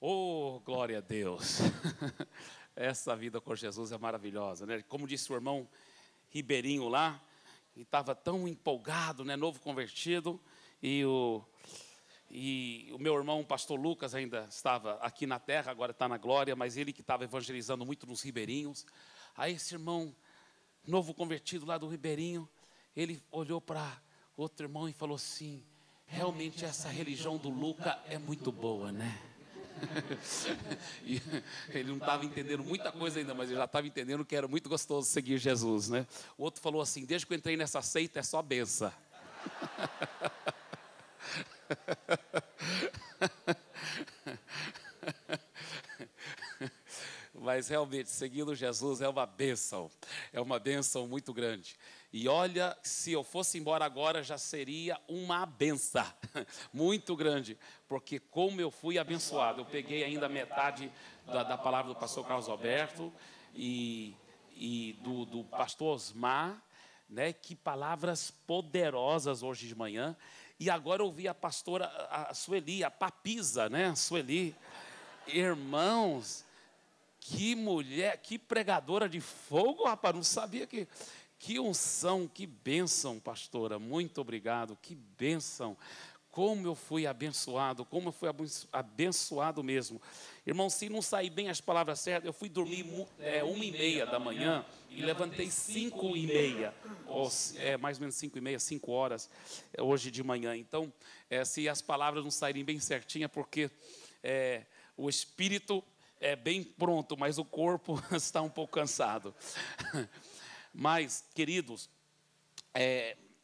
Oh, glória a Deus. Essa vida com Jesus é maravilhosa, né? Como disse o irmão Ribeirinho lá, e estava tão empolgado, né? Novo convertido, e o meu irmão, o pastor Lucas, ainda estava aqui na terra, agora está na glória, mas ele que estava evangelizando muito nos ribeirinhos. Aí esse irmão, novo convertido lá do Ribeirinho, ele olhou para outro irmão e falou assim: realmente essa religião do Luca é muito boa, né? E ele não estava entendendo muita coisa ainda, mas ele já estava entendendo que era muito gostoso seguir Jesus, né? O outro falou assim: desde que eu entrei nessa seita é só benção. Mas realmente, seguindo Jesus é uma bênção muito grande. E olha, se eu fosse embora agora, já seria uma benção muito grande, porque como eu fui abençoado, eu peguei ainda metade da palavra do pastor Carlos Alberto e do pastor Osmar, né? Que palavras poderosas hoje de manhã. E agora eu ouvi a pastora a Sueli, a papisa, né? Sueli, irmãos. Que mulher, que pregadora de fogo, rapaz, não sabia que unção, que bênção, pastora, muito obrigado, que bênção, como eu fui abençoado, como eu fui abençoado mesmo. Irmão, se não sair bem as palavras certas, eu fui dormir 1h30 da manhã e levantei 5h30, ou mais ou menos 5h30, 5 horas, hoje de manhã. Então, se as palavras não saírem bem certinhas, porque o Espírito é bem pronto, mas o corpo está um pouco cansado. Mas, queridos,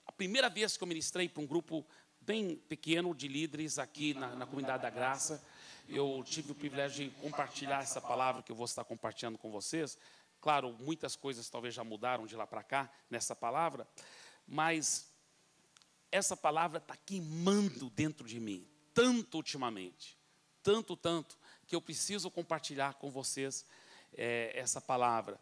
a primeira vez que eu ministrei para um grupo bem pequeno de líderes aqui na Comunidade da Graça, eu tive o privilégio de compartilhar essa palavra que eu vou estar compartilhando com vocês. Claro, muitas coisas talvez já mudaram de lá para cá, nessa palavra, mas essa palavra está queimando dentro de mim, tanto ultimamente, tanto, que eu preciso compartilhar com vocês essa palavra.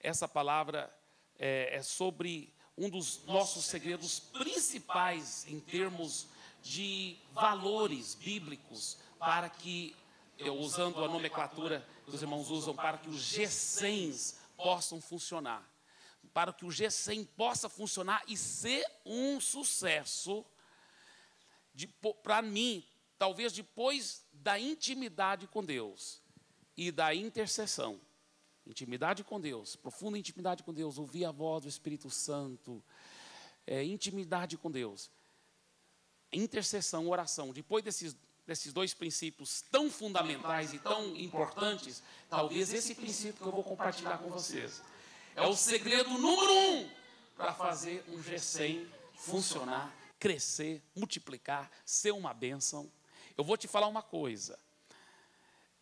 Essa palavra é sobre um dos nossos segredos principais em termos de valores bíblicos, para que, usando a nomenclatura que os irmãos usam, para que os G100s possam funcionar. Para que o G100 possa funcionar e ser um sucesso, para mim, talvez depois da intimidade com Deus e da intercessão. Intimidade com Deus, profunda intimidade com Deus, ouvir a voz do Espírito Santo, intimidade com Deus, intercessão, oração. Depois desses dois princípios tão fundamentais e tão importantes, talvez esse princípio que eu vou compartilhar com vocês é o segredo número 1 para fazer um G100 funcionar, crescer, multiplicar, ser uma bênção. Eu vou te falar uma coisa,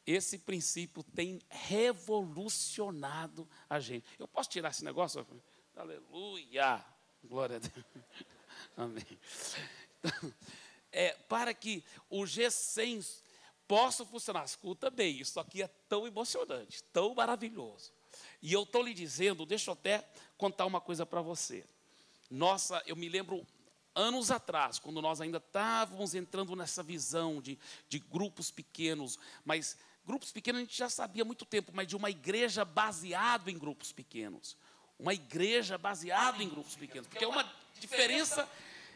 esse princípio tem revolucionado a gente. Eu posso tirar esse negócio? Aleluia, glória a Deus, amém. Então, para que o G100 possa funcionar, escuta bem, isso aqui é tão emocionante, tão maravilhoso. E eu estou lhe dizendo, deixa eu até contar uma coisa para você. Nossa, eu me lembro anos atrás, quando nós ainda estávamos entrando nessa visão de grupos pequenos, mas grupos pequenos a gente já sabia há muito tempo, mas de uma igreja baseada em grupos pequenos. Uma igreja baseada em grupos pequenos, porque é uma diferença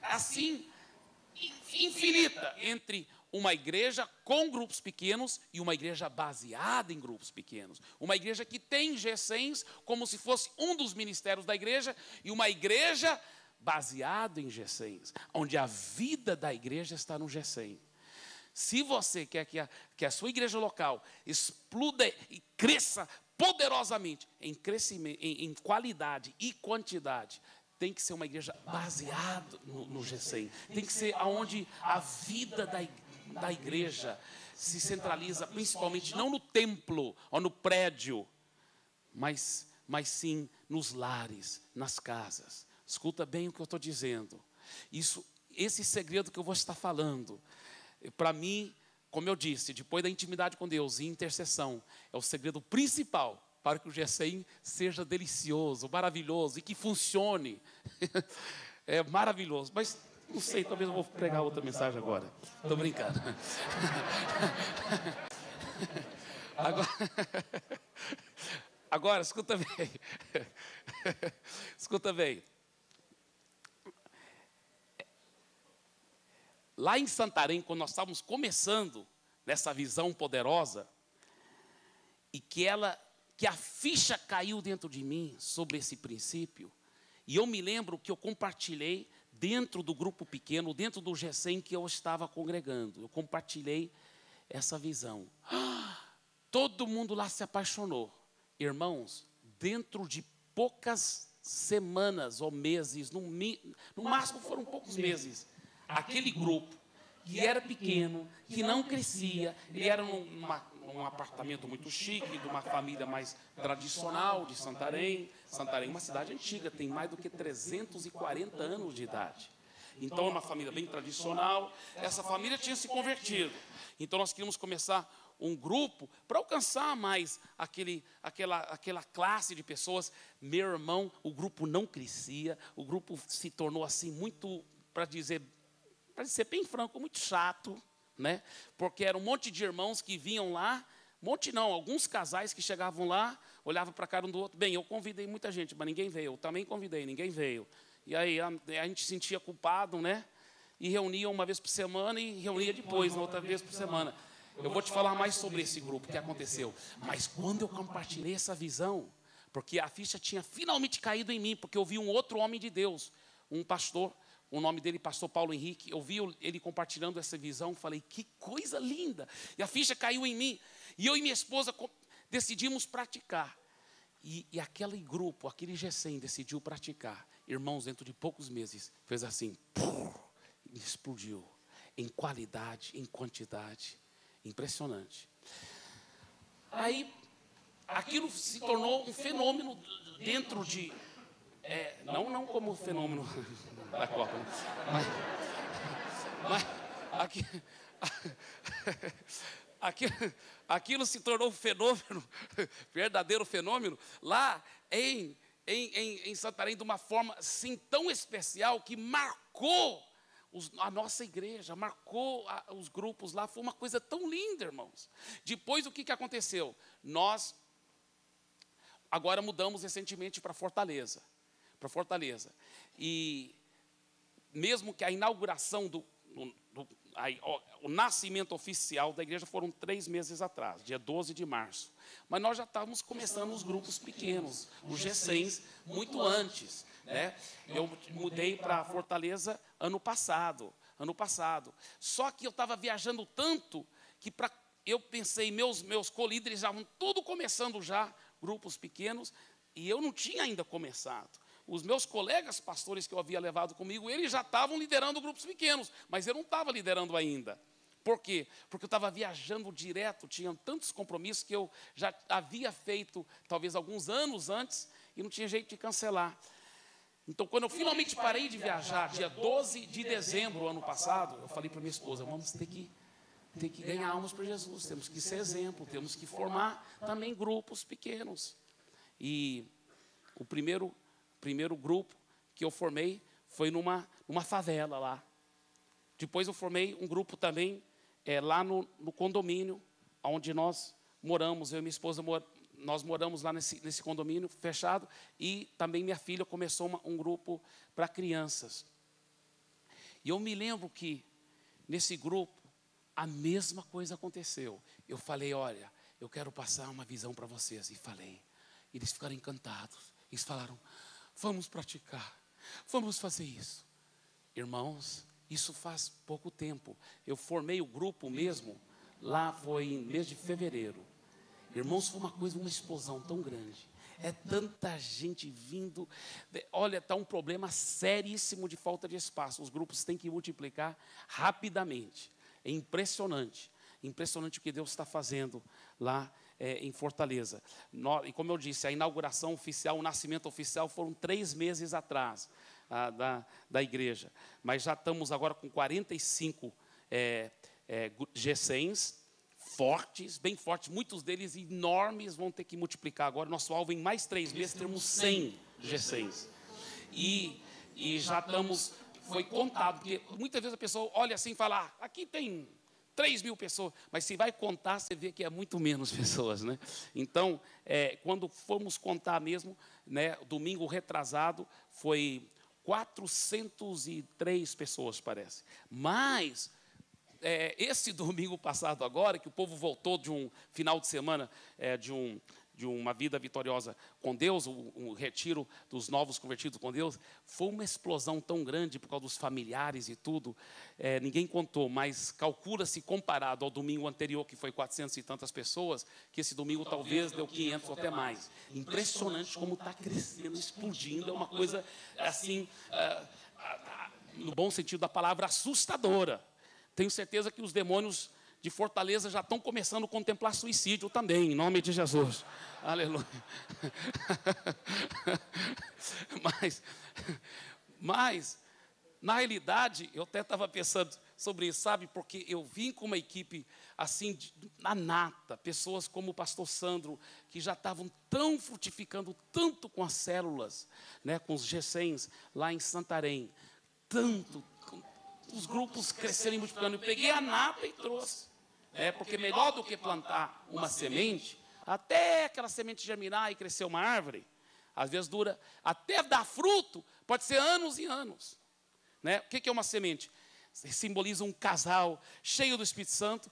assim infinita entre uma igreja com grupos pequenos e uma igreja baseada em grupos pequenos. Uma igreja que tem G100s como se fosse um dos ministérios da igreja e uma igreja baseado em G100s, onde a vida da igreja está no G100. Se você quer que a sua igreja local exploda e cresça poderosamente em crescimento, em qualidade e quantidade, tem que ser uma igreja baseada no G100. Tem que ser onde a vida da igreja se centraliza, principalmente não no templo ou no prédio, mas sim nos lares, nas casas. Escuta bem o que eu estou dizendo. Esse segredo que eu vou estar falando, para mim, como eu disse, depois da intimidade com Deus e intercessão, é o segredo principal para que o G100 seja delicioso, maravilhoso e que funcione. É maravilhoso, mas não sei, talvez eu vou pregar outra mensagem agora. Estou brincando. Agora, agora escuta bem. Escuta bem. Lá em Santarém, quando nós estávamos começando nessa visão poderosa, e que a ficha caiu dentro de mim sobre esse princípio, e eu me lembro que eu compartilhei dentro do grupo pequeno, dentro do GECEM que eu estava congregando, eu compartilhei essa visão. Todo mundo lá se apaixonou. Irmãos, dentro de poucas semanas ou meses, no máximo foram poucos meses, aquele grupo que era pequeno, que não crescia, ele era num apartamento muito chique, de uma família mais tradicional de Santarém. Santarém é uma cidade antiga, tem mais do que 340 anos de idade. Então, é uma família bem tradicional. Essa família tinha se convertido. Então, nós queríamos começar um grupo para alcançar mais aquela classe de pessoas. Meu irmão, o grupo não crescia, o grupo se tornou assim muito, para ser bem franco, muito chato, né? Porque era um monte de irmãos que vinham lá, alguns casais que chegavam lá, olhavam para a cara um do outro. Bem, eu convidei muita gente, mas ninguém veio. Eu também convidei, ninguém veio. E aí a gente se sentia culpado, né? E reunia uma vez por semana e reunia depois, outra vez por semana. Eu vou te falar mais sobre esse grupo, o que aconteceu. Mas quando eu compartilhei essa visão, porque a ficha tinha finalmente caído em mim, porque eu vi um outro homem de Deus, um pastor, o nome dele, pastor Paulo Henrique, eu vi ele compartilhando essa visão, falei, que coisa linda. E a ficha caiu em mim. E eu e minha esposa decidimos praticar. E aquele grupo, aquele GECEM decidiu praticar. Irmãos, dentro de poucos meses, fez assim, e explodiu. Em qualidade, em quantidade. Impressionante. Aí, aquilo se tornou um fenômeno dentro de... não como fenômeno da Copa, mas aquilo se tornou um fenômeno, verdadeiro fenômeno, lá em Santarém, de uma forma assim tão especial, que marcou a nossa igreja, marcou os grupos lá. Foi uma coisa tão linda, irmãos. Depois, o que aconteceu? Nós agora mudamos recentemente para Fortaleza. E mesmo que a inauguração o nascimento oficial da igreja foram 3 meses atrás, dia 12 de março. Mas nós já estávamos começando os grupos pequenos, os GECEMs, muito antes, né? Eu mudei para Fortaleza ano passado. Só que eu estava viajando tanto que eu pensei, meus co-líderes já estavam tudo começando já, grupos pequenos, e eu não tinha ainda começado. Os meus colegas pastores que eu havia levado comigo, eles já estavam liderando grupos pequenos, mas eu não estava liderando ainda. Por quê? Porque eu estava viajando direto, tinha tantos compromissos que eu já havia feito, talvez alguns anos antes, e não tinha jeito de cancelar. Então, quando eu finalmente parei de viajar, dia 12 de dezembro do ano passado, eu falei para minha esposa, vamos ter que ganhar almas para Jesus, temos que ser exemplo, temos que formar também grupos pequenos. E o primeiro grupo que eu formei foi numa favela lá. Depois eu formei um grupo também lá no condomínio, onde nós moramos, eu e minha esposa, nós moramos lá nesse condomínio fechado, e também minha filha começou um grupo para crianças. E eu me lembro que nesse grupo a mesma coisa aconteceu. Eu falei, olha, eu quero passar uma visão para vocês. E falei. Eles ficaram encantados. Eles falaram, vamos praticar, vamos fazer isso. Irmãos, isso faz pouco tempo. Eu formei o grupo mesmo, lá foi em mês de fevereiro. Irmãos, foi uma explosão tão grande. É tanta gente vindo. Olha, está um problema seríssimo de falta de espaço. Os grupos têm que multiplicar rapidamente. É impressionante. Impressionante o que Deus está fazendo lá em Fortaleza. E como eu disse, a inauguração oficial, o nascimento oficial foram 3 meses atrás da igreja. Mas já estamos agora com 45 GECEMs fortes, bem fortes, muitos deles enormes, vão ter que multiplicar agora. Nosso alvo em mais 3 meses teremos 100 GECEMs. E já estamos, foi contado, porque muitas vezes a pessoa olha assim e fala, aqui tem 3.000 pessoas. Mas se vai contar, você vê que é muito menos pessoas, né? Então, quando fomos contar mesmo, né, domingo retrasado, foi 403 pessoas, parece. Mas, esse domingo passado agora, que o povo voltou de um final de semana, de uma vida vitoriosa com Deus, um retiro dos novos convertidos com Deus, foi uma explosão tão grande por causa dos familiares e tudo, ninguém contou, mas calcula-se comparado ao domingo anterior, que foi 400 e tantas pessoas, que esse domingo talvez deu 500 ou até mais. Impressionante como está crescendo, explodindo, é uma coisa assim, no bom sentido da palavra, assustadora. Tenho certeza que os demônios de Fortaleza já estão começando a contemplar suicídio também, em nome de Jesus. Aleluia. Mas, na realidade, eu até estava pensando sobre isso, sabe? Porque eu vim com uma equipe assim, na nata, pessoas como o pastor Sandro, que já estavam frutificando tanto com as células, né, com os G100s lá em Santarém, tanto, os grupos crescerem e multiplicando. Eu peguei a nata e trouxe. Porque melhor do que plantar uma semente, até aquela semente germinar e crescer uma árvore, às vezes dura, até dar fruto, pode ser anos e anos. Né? O que é uma semente? Simboliza um casal cheio do Espírito Santo,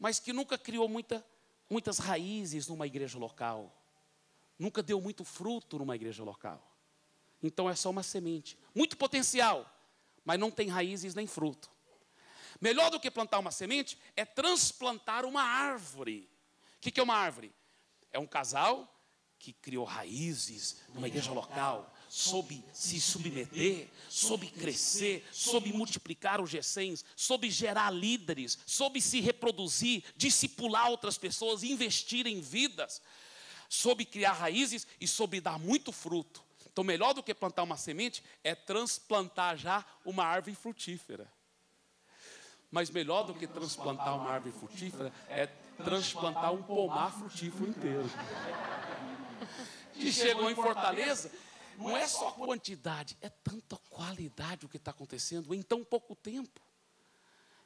mas que nunca criou muitas raízes numa igreja local. Nunca deu muito fruto numa igreja local. Então é só uma semente. Muito potencial, mas não tem raízes nem fruto. Melhor do que plantar uma semente é transplantar uma árvore. O que é uma árvore? É um casal que criou raízes numa igreja local, soube se submeter, soube crescer, soube multiplicar os G100s, soube gerar líderes, soube se reproduzir, discipular outras pessoas, investir em vidas, soube criar raízes e soube dar muito fruto. Então, melhor do que plantar uma semente é transplantar já uma árvore frutífera. Mas melhor do que transplantar uma árvore frutífera é transplantar um pomar frutífero inteiro. Que chegou em Fortaleza, não é só quantidade, é tanta qualidade o que está acontecendo em tão pouco tempo.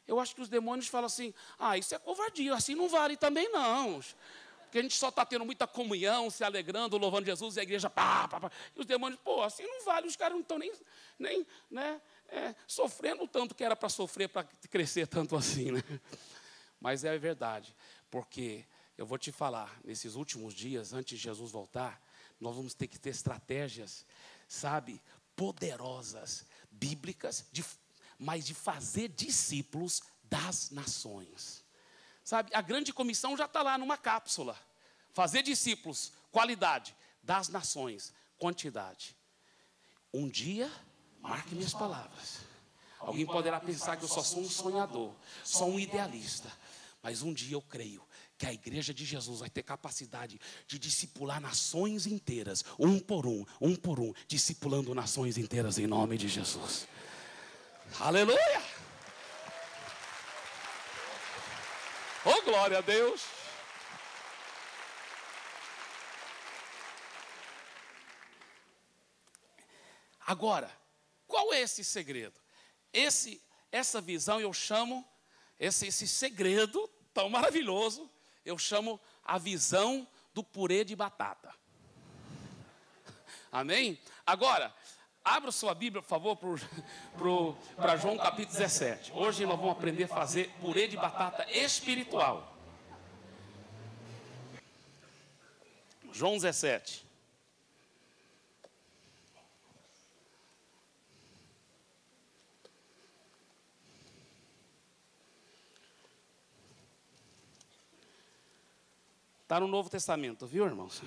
Eu acho que os demônios falam assim, isso é covardia, assim não vale também não. Porque a gente só está tendo muita comunhão, se alegrando, louvando Jesus, e a igreja pá. E os demônios, assim não vale, os caras não estão nem né, sofrendo tanto que era para sofrer, para crescer tanto assim. Né? Mas é verdade, porque eu vou te falar, nesses últimos dias, antes de Jesus voltar, nós vamos ter que ter estratégias, sabe, poderosas, bíblicas, mas de fazer discípulos das nações. Sabe, a grande comissão já está lá numa cápsula. Fazer discípulos, qualidade, das nações, quantidade. Um dia, marque minhas palavras. Alguém poderá pensar que eu só sou um sonhador, só um idealista. Mas um dia eu creio que a igreja de Jesus vai ter capacidade de discipular nações inteiras, um por um, discipulando nações inteiras em nome de Jesus. Aleluia! Oh, glória a Deus! Agora, qual é esse segredo? Essa visão eu chamo, esse segredo tão maravilhoso, eu chamo a visão do purê de batata. Amém? Agora, abra sua Bíblia, por favor, para João capítulo 17. Hoje nós vamos aprender a fazer purê de batata espiritual. João 17. Está no Novo Testamento, viu, irmãos?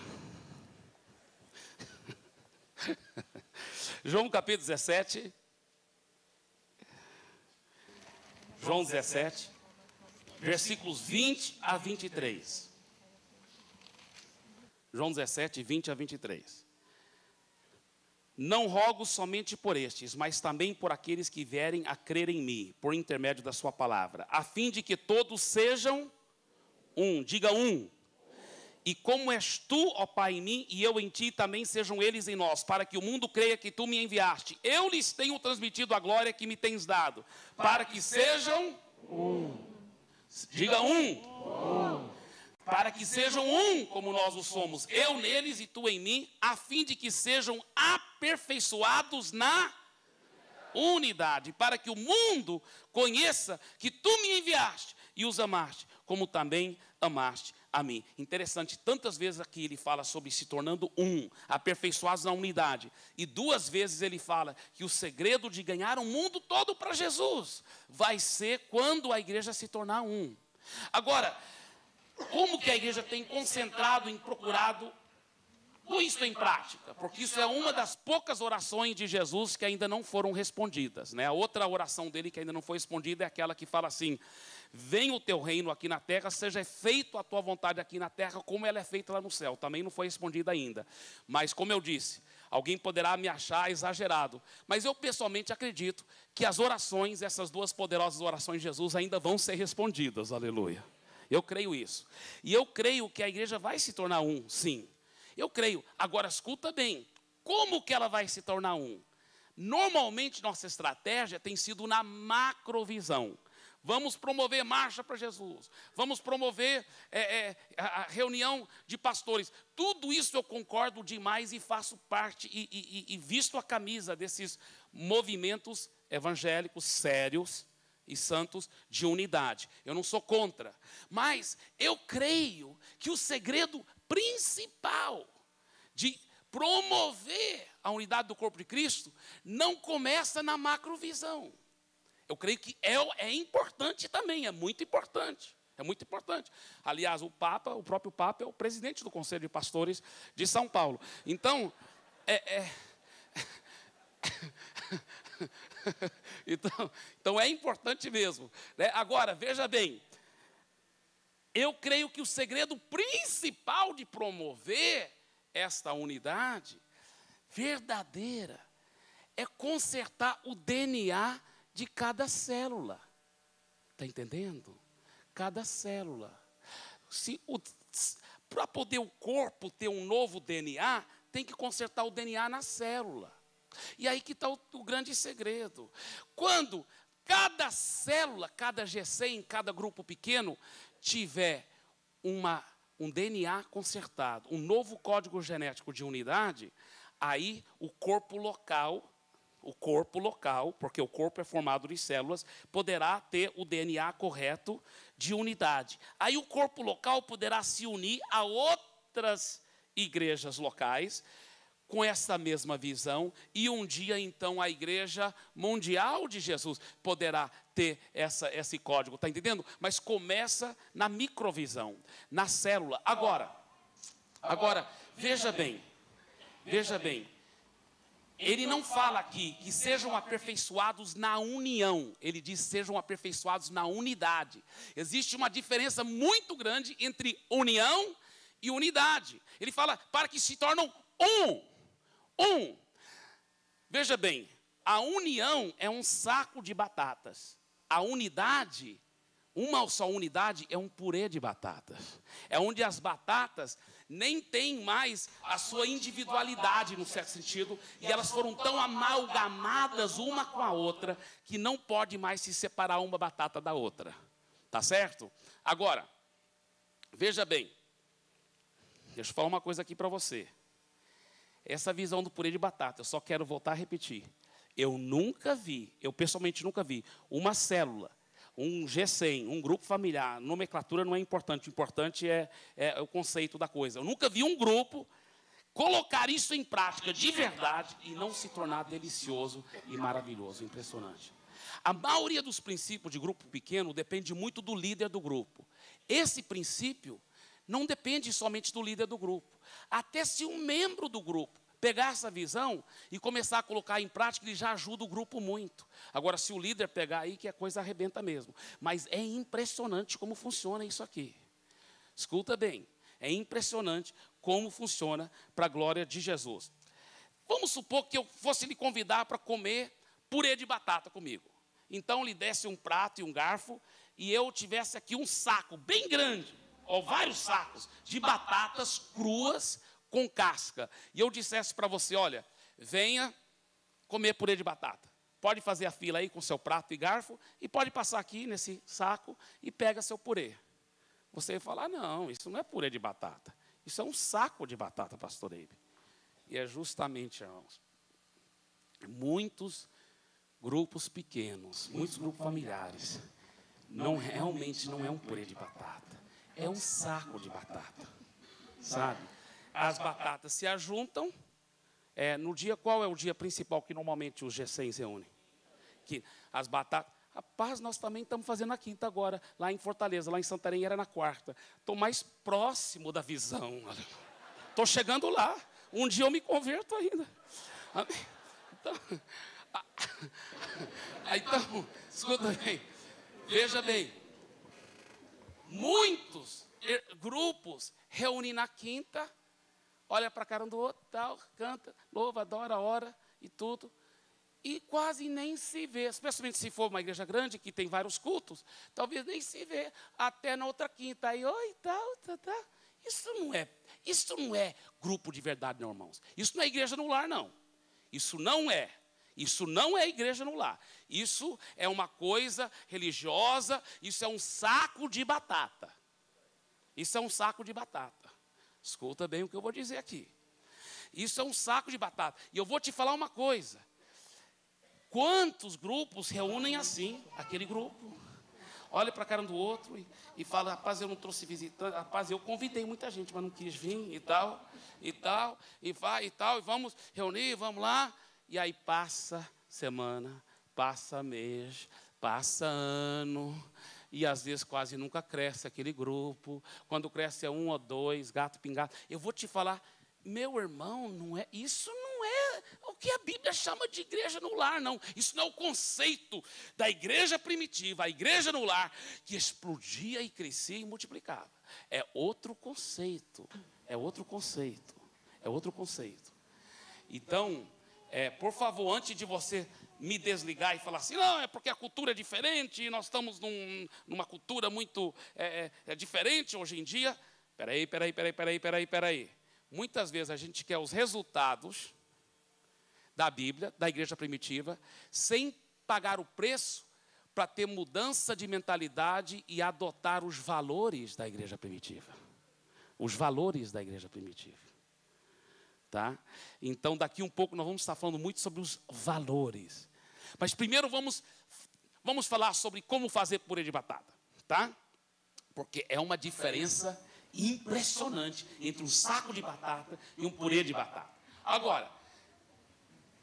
João capítulo 17. João 17, versículos 20 a 23. João 17, 20 a 23. Não rogo somente por estes, mas também por aqueles que vierem a crer em mim, por intermédio da sua palavra, a fim de que todos sejam um. Diga um. E como és tu, ó Pai, em mim, e eu em ti, também sejam eles em nós, para que o mundo creia que tu me enviaste. Eu lhes tenho transmitido a glória que me tens dado, para que sejam um. Diga um. Para que sejam um como nós o somos, eu neles e tu em mim, a fim de que sejam aperfeiçoados na unidade, para que o mundo conheça que tu me enviaste e os amaste, como também amaste a mim. Interessante, tantas vezes aqui ele fala sobre se tornando um, aperfeiçoados na unidade, e 2 vezes ele fala que o segredo de ganhar o mundo todo para Jesus vai ser quando a igreja se tornar um. Agora, como que a igreja tem concentrado em procurado pôr isso em prática? Porque isso é uma das poucas orações de Jesus que ainda não foram respondidas, né? A outra oração dele que ainda não foi respondida é aquela que fala assim: venha o teu reino aqui na terra, seja feito a tua vontade aqui na terra, como ela é feita lá no céu. Também não foi respondida ainda. Mas, como eu disse, alguém poderá me achar exagerado, mas eu pessoalmente acredito que as orações, essas 2 poderosas orações de Jesus, ainda vão ser respondidas. Aleluia. Eu creio isso. E eu creio que a igreja vai se tornar um, sim. Eu creio. Agora, escuta bem. Como que ela vai se tornar um? Normalmente, nossa estratégia tem sido na macrovisão. Vamos promover marcha para Jesus. Vamos promover a reunião de pastores. Tudo isso eu concordo demais e faço parte e visto a camisa desses movimentos evangélicos sérios e santos de unidade. Eu não sou contra, mas eu creio que o segredo principal de promover a unidade do corpo de Cristo não começa na macrovisão. Eu creio que é importante também, é muito importante. É muito importante. Aliás, o próprio Papa é o presidente do Conselho de Pastores de São Paulo. Então, então é importante mesmo, né? Agora, veja bem, eu creio que o segredo principal de promover esta unidade verdadeira é consertar o DNA de cada célula. Está entendendo? Cada célula. Para poder o corpo ter um novo DNA, tem que consertar o DNA na célula. E aí que está o grande segredo. Quando cada célula, cada GC, cada grupo pequeno, tiver um DNA consertado, um novo código genético de unidade, aí o corpo local, porque o corpo é formado de células, poderá ter o DNA correto de unidade. Aí o corpo local poderá se unir a outras igrejas locais, com essa mesma visão, e um dia, então, a Igreja Mundial de Jesus poderá ter esse código, está entendendo? Mas começa na microvisão, na célula. Agora, veja bem, ele não fala aqui que sejam aperfeiçoados na união, ele diz sejam aperfeiçoados na unidade. Existe uma diferença muito grande entre união e unidade. Ele fala para que se tornam um. Veja bem, a união é um saco de batatas. A unidade, uma só unidade, é um purê de batatas. É onde as batatas nem têm mais a sua individualidade, no certo sentido, e elas foram tão amalgamadas uma com a outra, que não pode mais se separar uma batata da outra. Tá certo? Agora, veja bem, deixa eu falar uma coisa aqui para você. Essa visão do purê de batata, eu só quero voltar a repetir. Eu pessoalmente nunca vi uma célula, um G100, um grupo familiar, nomenclatura não é importante, o importante é o conceito da coisa. Eu nunca vi um grupo colocar isso em prática de verdade e não se tornar delicioso e maravilhoso, impressionante. A maioria dos princípios de grupo pequeno depende muito do líder do grupo. Esse princípio não depende somente do líder do grupo. Até se um membro do grupo pegar essa visão e começar a colocar em prática, ele já ajuda o grupo muito. Agora, se o líder pegar aí, que a coisa arrebenta mesmo. Mas é impressionante como funciona isso aqui. Escuta bem, é impressionante como funciona para a glória de Jesus. Vamos supor que eu fosse lhe convidar para comer purê de batata comigo. Então, lhe desse um prato e um garfo, e eu tivesse aqui um saco bem grande, ou vários sacos de batatas cruas com casca. E eu dissesse para você, olha, venha comer purê de batata. pode fazer a fila aí com seu prato e garfo e pode passar aqui nesse saco e pega seu purê. Você vai falar, não, isso não é purê de batata. Isso é um saco de batata, pastor Eibe. E é justamente, irmãos, muitos grupos pequenos, muitos grupos familiares, realmente não é um purê de batata. É um saco de batata, sabe? As batatas se ajuntam. No dia, qual é o dia principal que normalmente os G100 se reúnem? Que as batatas... Rapaz, nós também estamos fazendo na quinta agora, lá em Fortaleza, lá em Santarém era na quarta. Estou mais próximo da visão. Estou chegando lá. Um dia eu me converto ainda. Então, escuta bem. Veja bem. Muitos grupos reúnem na quinta, olha para a cara um do outro, tal, canta, louva, adora, ora e tudo. E quase nem se vê, especialmente se for uma igreja grande, que tem vários cultos, talvez nem se vê até na outra quinta. Aí, oi, tal. Isso não é grupo de verdade, não, irmãos. Isso não é igreja no lar, não. Isso não é igreja no lar. Isso é uma coisa religiosa, isso é um saco de batata. Isso é um saco de batata. Escuta bem o que eu vou dizer aqui. Isso é um saco de batata. E eu vou te falar uma coisa. Quantos grupos reúnem assim, aquele grupo? Olha para a cara um do outro e fala, rapaz, eu não trouxe visitante, rapaz, eu convidei muita gente, mas não quis vir e tal, e vai e tal, e vamos reunir, vamos lá. E aí passa semana, passa mês, passa ano, e às vezes quase nunca cresce aquele grupo. Quando cresce é 1 ou 2, gato pingado. Eu vou te falar, meu irmão, isso não é o que a Bíblia chama de igreja no lar, não. Isso não é o conceito da igreja primitiva, a igreja no lar, que explodia e crescia e multiplicava. É outro conceito, Então, por favor, antes de você me desligar e falar assim, não, é porque a cultura é diferente, e nós estamos numa cultura muito diferente hoje em dia. Peraí. Muitas vezes a gente quer os resultados da Bíblia, da igreja primitiva, sem pagar o preço para ter mudança de mentalidade e adotar os valores da igreja primitiva. Os valores da igreja primitiva. Tá? Então, daqui um pouco nós vamos estar falando muito sobre os valores. Mas primeiro vamos falar sobre como fazer purê de batata. Tá? Porque é uma diferença impressionante entre um saco de batata e um purê de batata. Agora,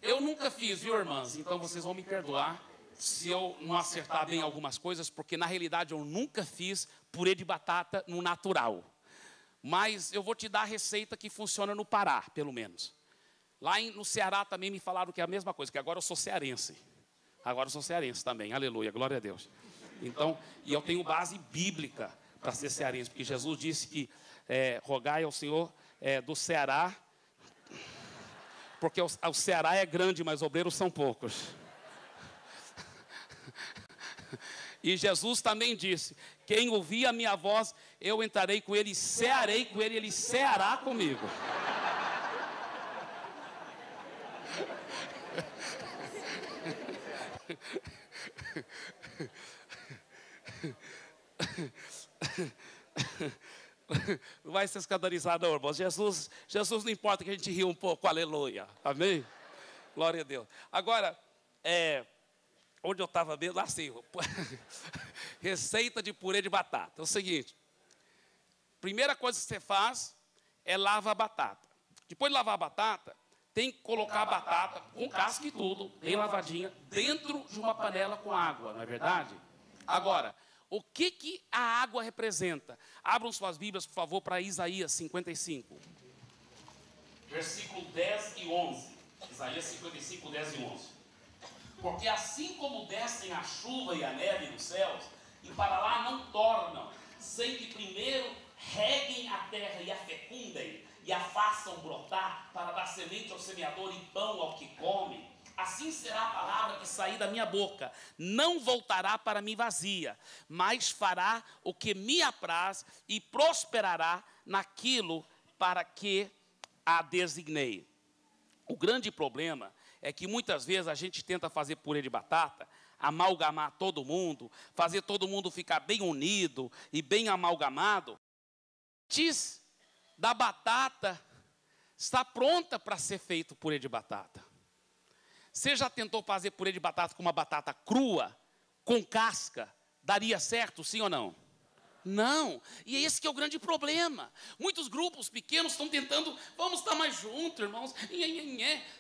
eu nunca fiz, viu, irmãs? Então vocês vão me perdoar se eu não acertar bem algumas coisas, porque na realidade eu nunca fiz purê de batata no natural. Mas eu vou te dar a receita que funciona no Pará, pelo menos. Lá no Ceará também me falaram que é a mesma coisa, que agora eu sou cearense. Agora eu sou cearense também, aleluia, glória a Deus. Então, e eu tenho base bíblica para ser cearense, porque Jesus disse que rogai ao Senhor do Ceará, porque o Ceará é grande, mas obreiros são poucos. E Jesus também disse, quem ouvir a minha voz, eu entrarei com ele, cearei com ele, ele ceará comigo. Não vai se escandalizar, não, irmão. Jesus não importa que a gente ria um pouco, aleluia, amém? Glória a Deus. Agora, onde eu estava mesmo, assim, receita de purê de batata. É o seguinte, primeira coisa que você faz é lavar a batata. Depois de lavar a batata, tem que colocar a batata com casca e tudo, bem lavadinha, dentro de uma panela com água, não é verdade? Agora, o que a água representa? Abram suas Bíblias, por favor, para Isaías 55. Versículo 10 e 11. Isaías 55, 10 e 11. Porque assim como descem a chuva e a neve dos céus, e para lá não tornam, sem que primeiro reguem a terra e a fecundem, e a façam brotar, para dar semente ao semeador e pão ao que come, assim será a palavra que sair da minha boca. Não voltará para mim vazia, mas fará o que me apraz e prosperará naquilo para que a designei. O grande problema é que muitas vezes a gente tenta fazer purê de batata, amalgamar todo mundo, fazer todo mundo ficar bem unido e bem amalgamado. Antes da batata está pronta para ser feito purê de batata. Você já tentou fazer purê de batata com uma batata crua, com casca? Daria certo, sim ou não? Não, e esse que é o grande problema. Muitos grupos pequenos estão tentando, vamos estar mais juntos, irmãos,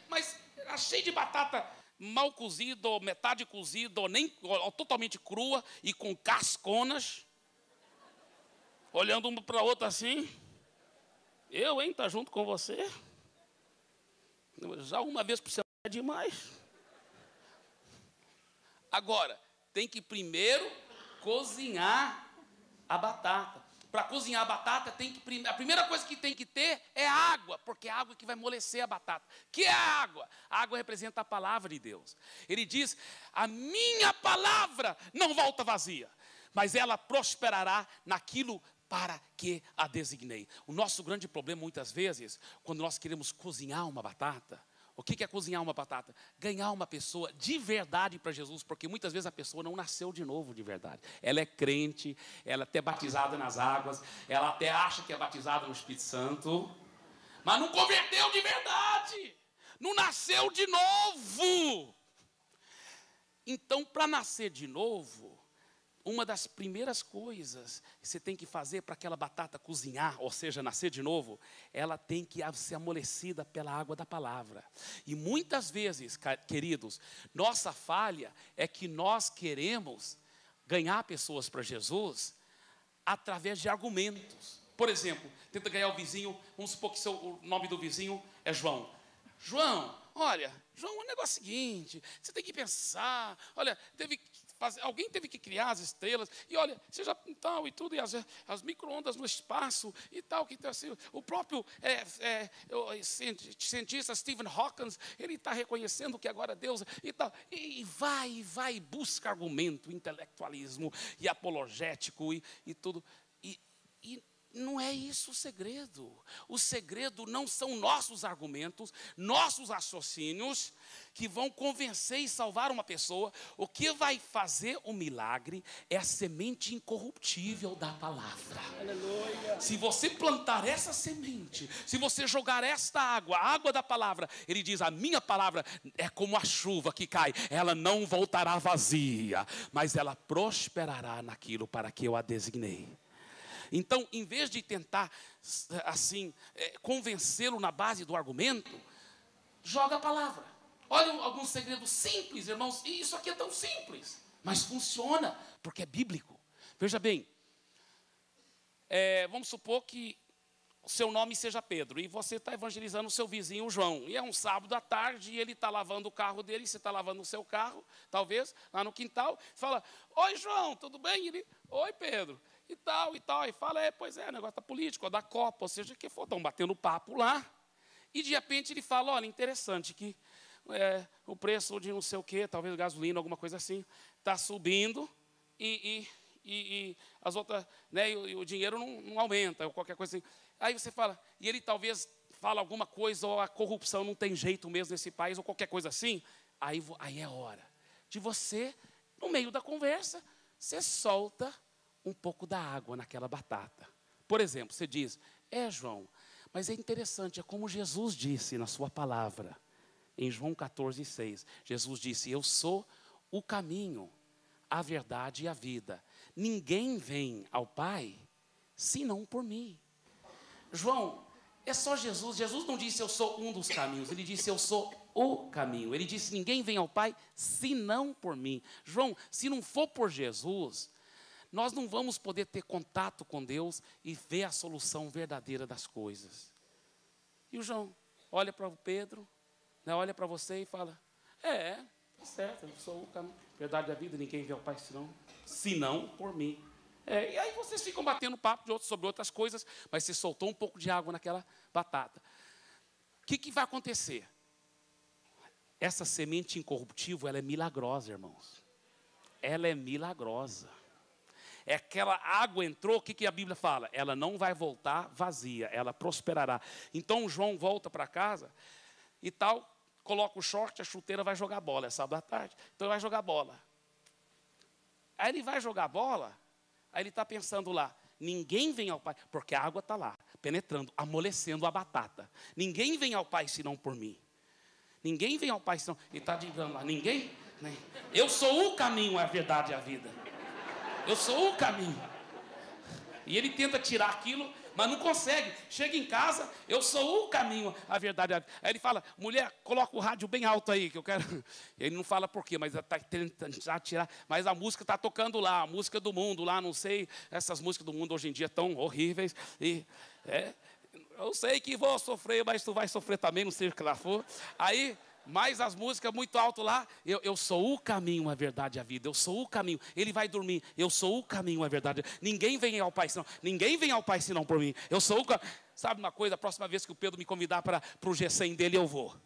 mas achei de batata mal cozida, ou metade cozida, ou totalmente crua, e com casconas, olhando uma para a outra assim. Eu, hein, tá junto com você? Já uma vez por semana é demais. Agora, tem que primeiro cozinhar a batata. Para cozinhar a batata, a primeira coisa que tem que ter é água, porque é a água que vai amolecer a batata. Que é a água? A água representa a palavra de Deus. Ele diz, a minha palavra não volta vazia, mas ela prosperará naquilo para que a designei. O nosso grande problema, muitas vezes, quando nós queremos cozinhar uma batata, o que é cozinhar uma batata? Ganhar uma pessoa de verdade para Jesus, porque muitas vezes a pessoa não nasceu de novo de verdade. Ela é crente, ela é até batizada nas águas, ela até acha que é batizada no Espírito Santo, mas não converteu de verdade, não nasceu de novo. Então, para nascer de novo, uma das primeiras coisas que você tem que fazer para aquela batata cozinhar, ou seja, nascer de novo, ela tem que ser amolecida pela água da palavra. E muitas vezes, queridos, nossa falha é que nós queremos ganhar pessoas para Jesus através de argumentos. Por exemplo, tenta ganhar o vizinho, vamos supor que o nome do vizinho é João. João, olha, João, o negócio é o seguinte, você tem que pensar, olha, alguém teve que criar as estrelas, e olha, você já tal e tudo, e as micro-ondas no espaço e tal, que assim, o próprio o cientista Stephen Hawking, ele está reconhecendo que agora Deus e tal, e vai, busca argumento, intelectualismo e apologético e tudo, e não é isso o segredo. O segredo não são nossos argumentos, nossos raciocínios, que vão convencer e salvar uma pessoa. O que vai fazer o milagre é a semente incorruptível da palavra. Aleluia. Se você plantar essa semente, se você jogar esta água, a água da palavra, ele diz, a minha palavra é como a chuva que cai, ela não voltará vazia, mas ela prosperará naquilo para que eu a designei. Então, em vez de tentar, assim, convencê-lo na base do argumento, joga a palavra. Olha alguns segredos simples, irmãos, e isso aqui é tão simples, mas funciona, porque é bíblico. Veja bem, vamos supor que o seu nome seja Pedro, e você está evangelizando o seu vizinho João, e é um sábado à tarde, e ele está lavando o carro dele, você está lavando o seu carro, talvez, lá no quintal, fala, oi João, tudo bem? Ele, oi Pedro. E tal, e fala, pois é, negócio da política, ou da Copa, ou seja, que for, estão batendo papo lá, e de repente ele fala, olha, interessante que o preço de não sei o quê, talvez gasolina, alguma coisa assim, está subindo, e as outras, né, e o dinheiro não aumenta, ou qualquer coisa assim. Aí você fala, e ele talvez fala alguma coisa, ou a corrupção não tem jeito mesmo nesse país, ou qualquer coisa assim, aí é hora de você, no meio da conversa, você solta um pouco da água naquela batata. Por exemplo, você diz, João, mas é interessante, é como Jesus disse na sua palavra, em João 14:6. Jesus disse, eu sou o caminho, a verdade e a vida. Ninguém vem ao Pai, senão por mim. João, é só Jesus. Jesus não disse, eu sou um dos caminhos. Ele disse, eu sou o caminho. Ele disse, ninguém vem ao Pai, senão por mim. João, se não for por Jesus, nós não vamos poder ter contato com Deus e ver a solução verdadeira das coisas. E o João olha para o Pedro, né, olha para você e fala, tá certo, eu sou o caminho, verdade da vida, ninguém vê ao Pai senão por mim. E aí vocês ficam batendo papo sobre outras coisas, mas você soltou um pouco de água naquela batata. O que vai acontecer? Essa semente incorruptível, ela é milagrosa, irmãos. Ela é milagrosa. Aquela água entrou, o que a Bíblia fala? Ela não vai voltar vazia, ela prosperará. Então João volta para casa e tal, coloca o short, a chuteira, vai jogar bola. É sábado à tarde. Então ele vai jogar bola. Aí ele vai jogar bola, aí ele está pensando lá, ninguém vem ao Pai, porque a água está lá, penetrando, amolecendo a batata. Ninguém vem ao Pai senão por mim. Ninguém vem ao Pai senão, ele está dizendo lá, ninguém, né? Eu sou o caminho, a verdade e a vida. Eu sou o caminho. E ele tenta tirar aquilo, mas não consegue. Chega em casa, eu sou o caminho, a verdade. Aí ele fala, mulher, coloca o rádio bem alto aí, que eu quero. Ele não fala por quê, mas está tentando tirar. Mas a música está tocando lá, a música do mundo lá, não sei. Essas músicas do mundo hoje em dia tão horríveis. E eu sei que vou sofrer, mas tu vai sofrer também, não sei o que lá for. Aí, mais as músicas muito alto lá, eu sou o caminho, a verdade e a vida, eu sou o caminho. Ele vai dormir, eu sou o caminho, a verdade. Ninguém vem ao Pai senão, ninguém vem ao Pai senão por mim. Eu sou o caminho. Sabe uma coisa, a próxima vez que o Pedro me convidar para o G100 dele, eu vou. O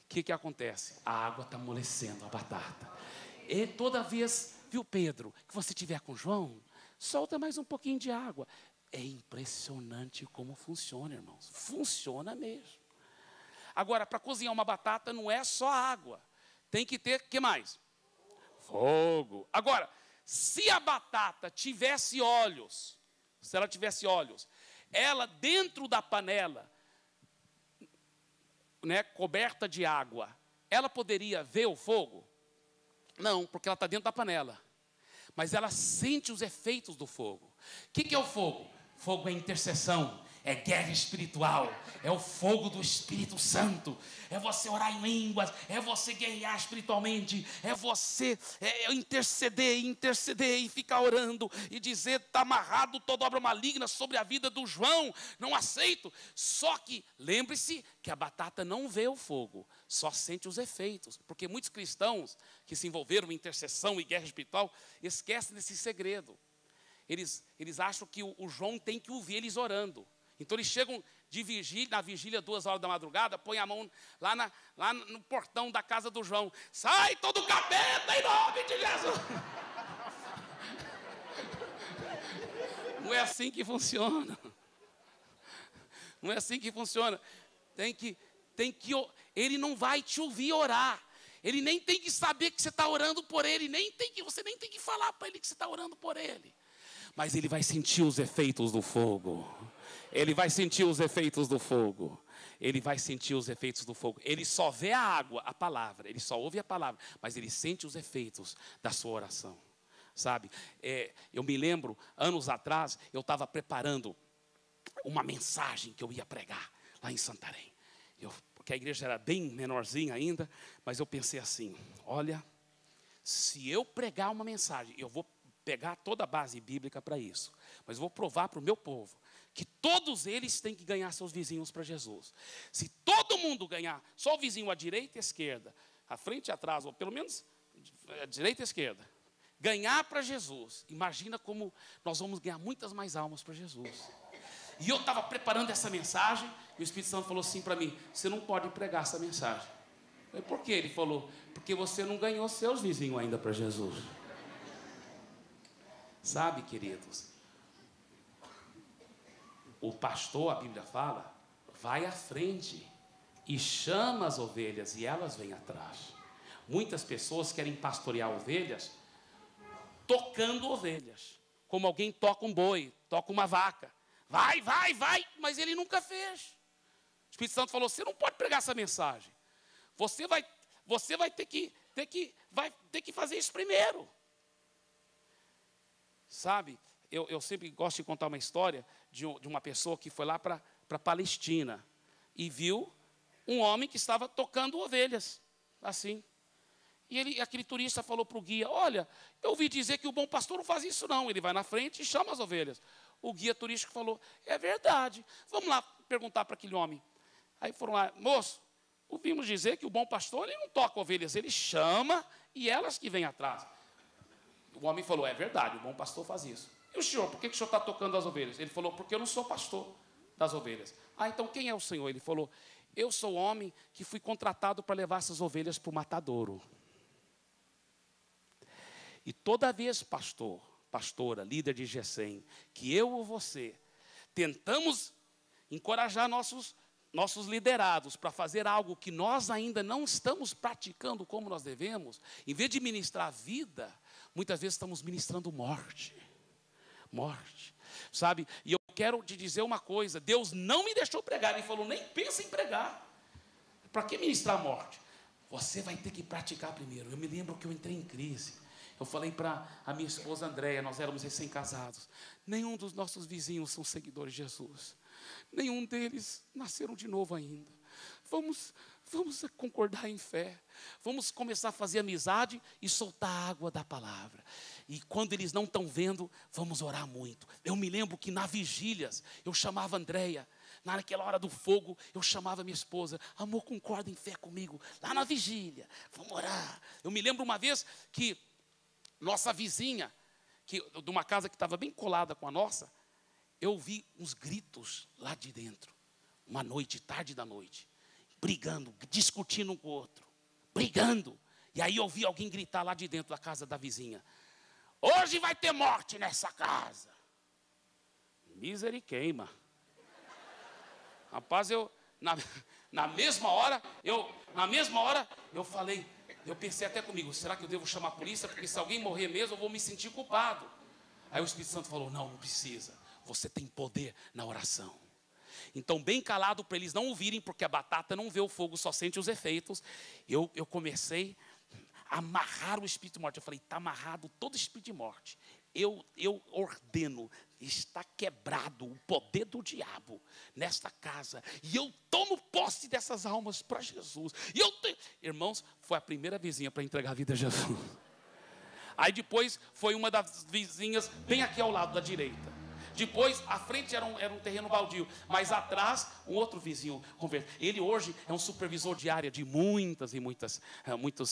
que acontece? A água está amolecendo a batata. E toda vez, viu Pedro, que você tiver com João, solta mais um pouquinho de água. É impressionante como funciona, irmãos. Funciona mesmo. Agora, para cozinhar uma batata não é só água. Tem que ter, o que mais? Fogo. Agora, se a batata tivesse olhos, se ela tivesse olhos, ela dentro da panela, né, coberta de água, ela poderia ver o fogo? Não, porque ela está dentro da panela. Mas ela sente os efeitos do fogo. O que é o fogo? Fogo é intercessão, é guerra espiritual, é o fogo do Espírito Santo, é você orar em línguas, é você guerrear espiritualmente, é você interceder e ficar orando e dizer, está amarrado toda obra maligna sobre a vida do João, não aceito. Só que lembre-se que a batata não vê o fogo, só sente os efeitos, porque muitos cristãos que se envolveram em intercessão e guerra espiritual, esquecem desse segredo. Eles acham que o João tem que ouvir eles orando. Então eles chegam de vigília, na vigília 2 horas da madrugada, põem a mão lá no portão da casa do João. Sai todo capeta em nome de Jesus. Não é assim que funciona. Não é assim que funciona. Ele não vai te ouvir orar. Ele nem tem que saber que você está orando por ele. Você nem tem que falar para ele que você está orando por ele. Mas ele vai sentir os efeitos do fogo. Ele vai sentir os efeitos do fogo. Ele vai sentir os efeitos do fogo. Ele só vê a água, a palavra. Ele só ouve a palavra. Mas ele sente os efeitos da sua oração. Sabe? Eu me lembro, anos atrás, eu estava preparando uma mensagem que eu ia pregar lá em Santarém. Porque a igreja era bem menorzinha ainda. Mas eu pensei assim, olha, se eu pregar uma mensagem, eu vou pegar toda a base bíblica para isso. Mas vou provar para o meu povo que todos eles têm que ganhar seus vizinhos para Jesus. Se todo mundo ganhar, só o vizinho à direita e à esquerda, à frente e atrás, ou pelo menos à direita e à esquerda, ganhar para Jesus, imagina como nós vamos ganhar muitas mais almas para Jesus. E eu estava preparando essa mensagem, e o Espírito Santo falou assim para mim, você não pode pregar essa mensagem. Eu falei, por quê? Ele falou, porque você não ganhou seus vizinhos ainda para Jesus. Sabe, queridos, o pastor, a Bíblia fala, vai à frente e chama as ovelhas e elas vêm atrás. Muitas pessoas querem pastorear ovelhas tocando ovelhas, como alguém toca um boi, toca uma vaca. Vai, mas ele nunca fez. O Espírito Santo falou, você não pode pregar essa mensagem. Você vai ter que fazer isso primeiro. Sabe, eu sempre gosto de contar uma história de uma pessoa que foi lá para a Palestina e viu um homem que estava tocando ovelhas, assim. E aquele turista falou para o guia, olha, eu ouvi dizer que o bom pastor não faz isso não, ele vai na frente e chama as ovelhas. O guia turístico falou, é verdade, vamos lá perguntar para aquele homem. Aí foram lá, moço, ouvimos dizer que o bom pastor ele não toca ovelhas, ele chama e elas que vêm atrás. O homem falou, é verdade, o bom pastor faz isso. E o senhor, por que o senhor está tocando as ovelhas? Ele falou, porque eu não sou pastor das ovelhas. Ah, então quem é o senhor? Ele falou, eu sou o homem que fui contratado para levar essas ovelhas para o matadouro. E toda vez, pastora, líder de G100, que eu ou você tentamos encorajar nossos liderados para fazer algo que nós ainda não estamos praticando como nós devemos, em vez de ministrar vida, muitas vezes estamos ministrando morte. Morte, sabe? E eu quero te dizer uma coisa, Deus não me deixou pregar, Ele falou, nem pensa em pregar. Para que ministrar morte? Você vai ter que praticar primeiro. Eu me lembro que eu entrei em crise. Eu falei para a minha esposa Andréia, nós éramos recém-casados, nenhum dos nossos vizinhos são seguidores de Jesus. Nenhum deles nasceram de novo ainda. Vamos concordar em fé. Vamos começar a fazer amizade e soltar a água da palavra. E quando eles não estão vendo, vamos orar muito. Eu me lembro que na vigílias, eu chamava a Andréia. Naquela hora do fogo, eu chamava minha esposa. Amor, concorda em fé comigo. Lá na vigília, vamos orar. Eu me lembro uma vez que nossa vizinha, de uma casa que estava bem colada com a nossa, eu ouvi uns gritos lá de dentro, uma noite, tarde da noite, brigando, discutindo um com o outro, brigando. E aí eu ouvi alguém gritar lá de dentro da casa da vizinha, hoje vai ter morte nessa casa. Misericórdia. Rapaz, na mesma hora, eu falei, eu pensei até comigo, será que eu devo chamar a polícia? Porque se alguém morrer mesmo, eu vou me sentir culpado. Aí o Espírito Santo falou, não precisa. Você tem poder na oração. Então, bem calado para eles não ouvirem, porque a batata não vê o fogo, só sente os efeitos. Eu comecei a amarrar o espírito de morte. Eu falei, está amarrado todo espírito de morte. Eu ordeno, está quebrado o poder do diabo nesta casa. E eu tomo posse dessas almas para Jesus. Irmãos, foi a primeira vizinha para entregar a vida a Jesus. Aí depois foi uma das vizinhas bem aqui ao lado da direita. Depois, à frente era um terreno baldio, mas atrás, um outro vizinho converteu. Ele hoje é um supervisor de área de muitos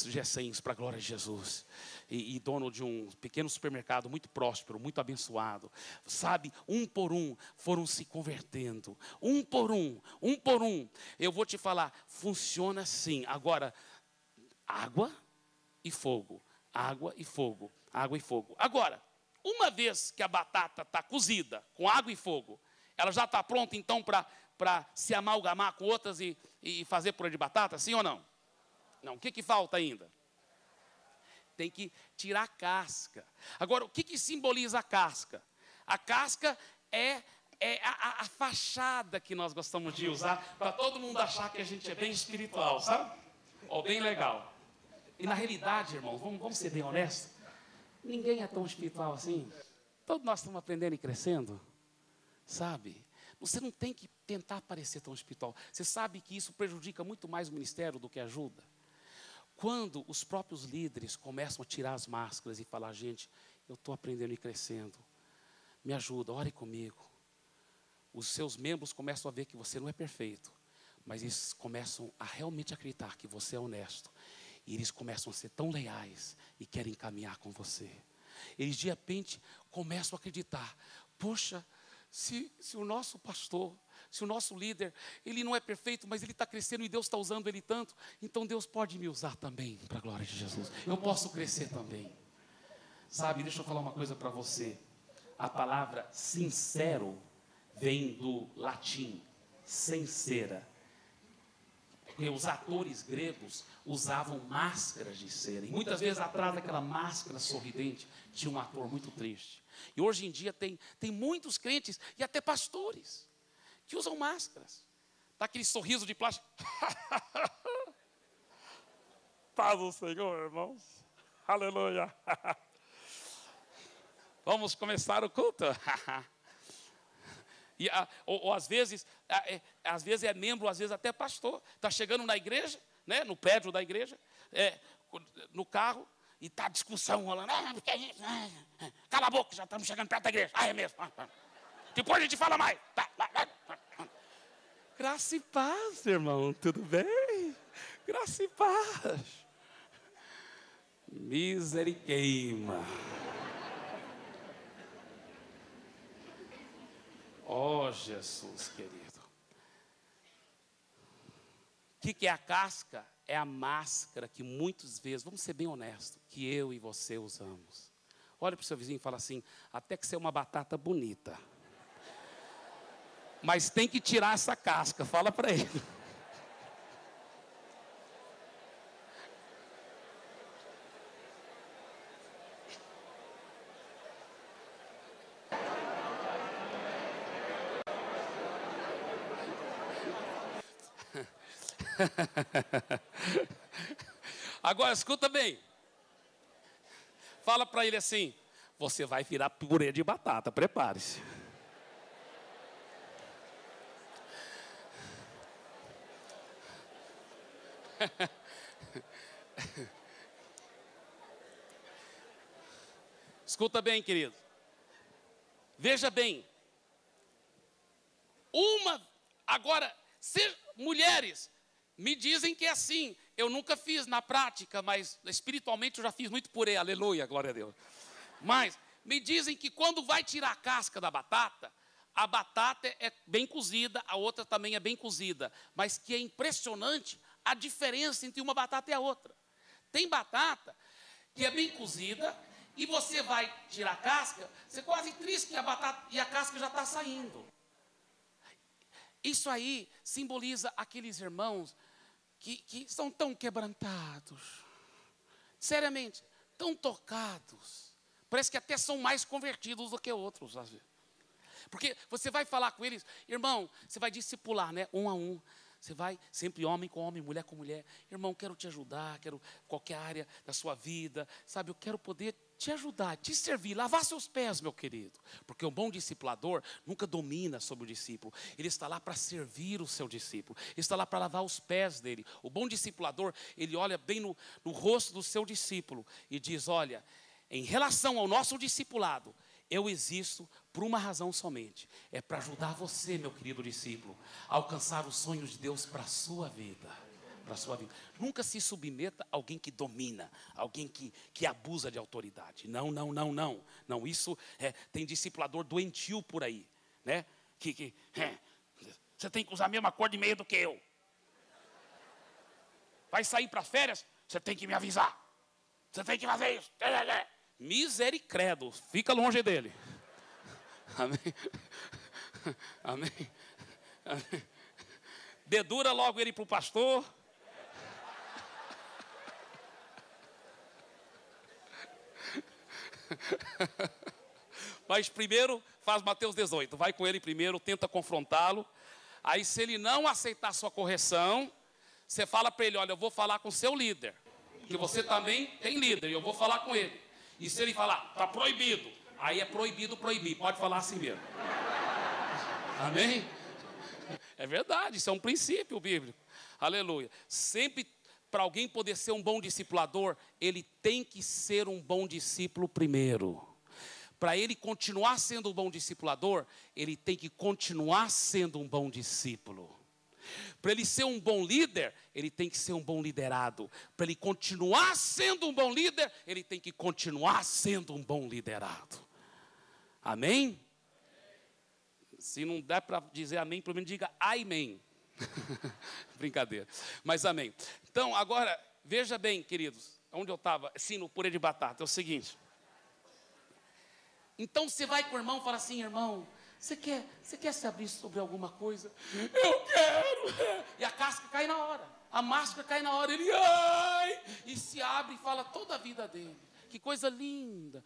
GECENs para a glória de Jesus. E dono de um pequeno supermercado muito próspero, muito abençoado. Sabe, um por um foram se convertendo. Um por um. Eu vou te falar, funciona assim. Agora, água e fogo. Água e fogo. Água e fogo. Agora, uma vez que a batata está cozida, com água e fogo, ela já está pronta, então, para se amalgamar com outras e fazer purê de batata, sim ou não? Não, o que falta ainda? Tem que tirar a casca. Agora, o que simboliza a casca? A casca é a fachada que nós gostamos de usar, para todo mundo achar que a gente é bem espiritual, sabe? Ou bem legal. E na realidade, irmãos, vamos ser bem honestos, ninguém é tão espiritual assim. Todos nós estamos aprendendo e crescendo, sabe? Você não tem que tentar parecer tão espiritual. Você sabe que isso prejudica muito mais o ministério do que ajuda. Quando os próprios líderes começam a tirar as máscaras e falar, gente, eu estou aprendendo e crescendo, me ajuda, ore comigo. Os seus membros começam a ver que você não é perfeito, mas eles começam a realmente acreditar que você é honesto. E eles começam a ser tão leais e querem caminhar com você. Eles de repente começam a acreditar, poxa, se o nosso pastor, se o nosso líder, ele não é perfeito, mas ele está crescendo e Deus está usando ele tanto, então Deus pode me usar também, para a glória de Jesus. Eu posso crescer também. Sabe, deixa eu falar uma coisa para você. A palavra sincero vem do latim, sincera. Porque os atores gregos usavam máscaras de cera. E muitas vezes atrás daquela máscara sorridente tinha um ator muito triste. E hoje em dia tem muitos crentes e até pastores que usam máscaras. Dá aquele sorriso de plástico. Paz do Senhor, irmãos. Aleluia. Vamos começar o culto. Ou às vezes é membro, às vezes até pastor. Está chegando na igreja, né, no prédio da igreja, no carro, e está a discussão rolando. Cala a boca, já estamos chegando perto da igreja. É mesmo. Depois a gente fala mais. Graça e paz, irmão. Tudo bem? Graça e paz. Misericórdia. Oh, Jesus, querido. O que é a casca? É a máscara que muitas vezes, vamos ser bem honestos, que eu e você usamos. Olha para o seu vizinho e fala assim, até que você é uma batata bonita. Mas tem que tirar essa casca, fala para ele. Agora escuta bem. Fala para ele assim: você vai virar purê de batata, prepare-se. Escuta bem, querido. Veja bem. Agora, mulheres, me dizem que é assim. Eu nunca fiz na prática, mas espiritualmente eu já fiz muito purê, aleluia, glória a Deus. Mas me dizem que quando vai tirar a casca da batata, a batata é bem cozida, a outra também é bem cozida. Mas que é impressionante a diferença entre uma batata e a outra. Tem batata que é bem cozida e você vai tirar a casca, você quase triste que a batata e a casca já está saindo. Isso aí simboliza aqueles irmãos que são tão quebrantados, seriamente, tão tocados. Parece que até são mais convertidos do que outros, às vezes. Porque você vai falar com eles, irmão, você vai discipular, né? Um a um. Você vai sempre homem com homem, mulher com mulher. Irmão, quero te ajudar, quero qualquer área da sua vida, sabe? Eu quero poder te ajudar, te servir, lavar seus pés, meu querido. Porque um bom discipulador nunca domina sobre o discípulo. Ele está lá para servir o seu discípulo. Ele está lá para lavar os pés dele. O bom discipulador, ele olha bem no rosto do seu discípulo e diz: olha, em relação ao nosso discipulado, eu existo por uma razão somente. É para ajudar você, meu querido discípulo, a alcançar os sonhos de Deus para a sua vida. Para a sua vida. Nunca se submeta a alguém que domina, alguém que abusa de autoridade. Não. Não, isso tem discipulador doentio por aí, né? Você tem que usar a mesma cor de meia do que eu. Vai sair para férias, você tem que me avisar. Você tem que fazer isso. Misericredo, fica longe dele. Amém. Amém. Amém. Dedura logo ele para o pastor. Mas primeiro faz Mateus 18. Vai com ele primeiro, tenta confrontá-lo. Aí se ele não aceitar sua correção, você fala para ele: olha, eu vou falar com o seu líder, que você também tem líder, e eu vou falar com ele. E se ele falar, está proibido, aí é proibido proibir, pode falar assim mesmo. Amém? É verdade, isso é um princípio bíblico. Aleluia. Sempre, para alguém poder ser um bom discipulador, ele tem que ser um bom discípulo primeiro. Para ele continuar sendo um bom discipulador, ele tem que continuar sendo um bom discípulo. Para ele ser um bom líder, ele tem que ser um bom liderado. Para ele continuar sendo um bom líder, ele tem que continuar sendo um bom liderado. Amém? Se não der para dizer amém, pelo menos diga amém. Brincadeira, mas amém. Então, agora, veja bem, queridos, onde eu estava, sim, no purê de batata, é o seguinte. Então, você vai com o irmão e fala assim: irmão, você quer se abrir sobre alguma coisa? Eu quero! E a casca cai na hora, a máscara cai na hora, ele, ai! E se abre e fala toda a vida dele. Que coisa linda!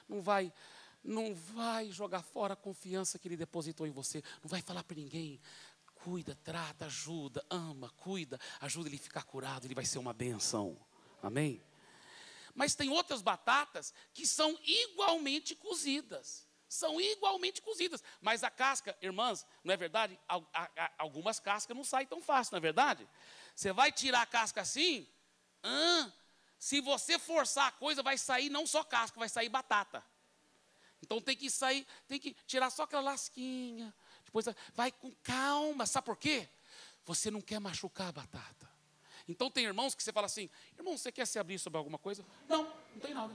Não vai jogar fora a confiança que ele depositou em você, não vai falar para ninguém. Cuida, trata, ajuda, ama, cuida, ajuda ele a ficar curado, ele vai ser uma benção. Amém? Mas tem outras batatas que são igualmente cozidas. São igualmente cozidas. Mas a casca, irmãs, não é verdade? Algumas cascas não saem tão fácil, não é verdade? Você vai tirar a casca assim, se você forçar a coisa, vai sair não só casca, vai sair batata. Então tem que tirar só aquela lasquinha. Depois vai com calma. Sabe por quê? Você não quer machucar a batata. Então tem irmãos que você fala assim: irmão, você quer se abrir sobre alguma coisa? Não tem nada.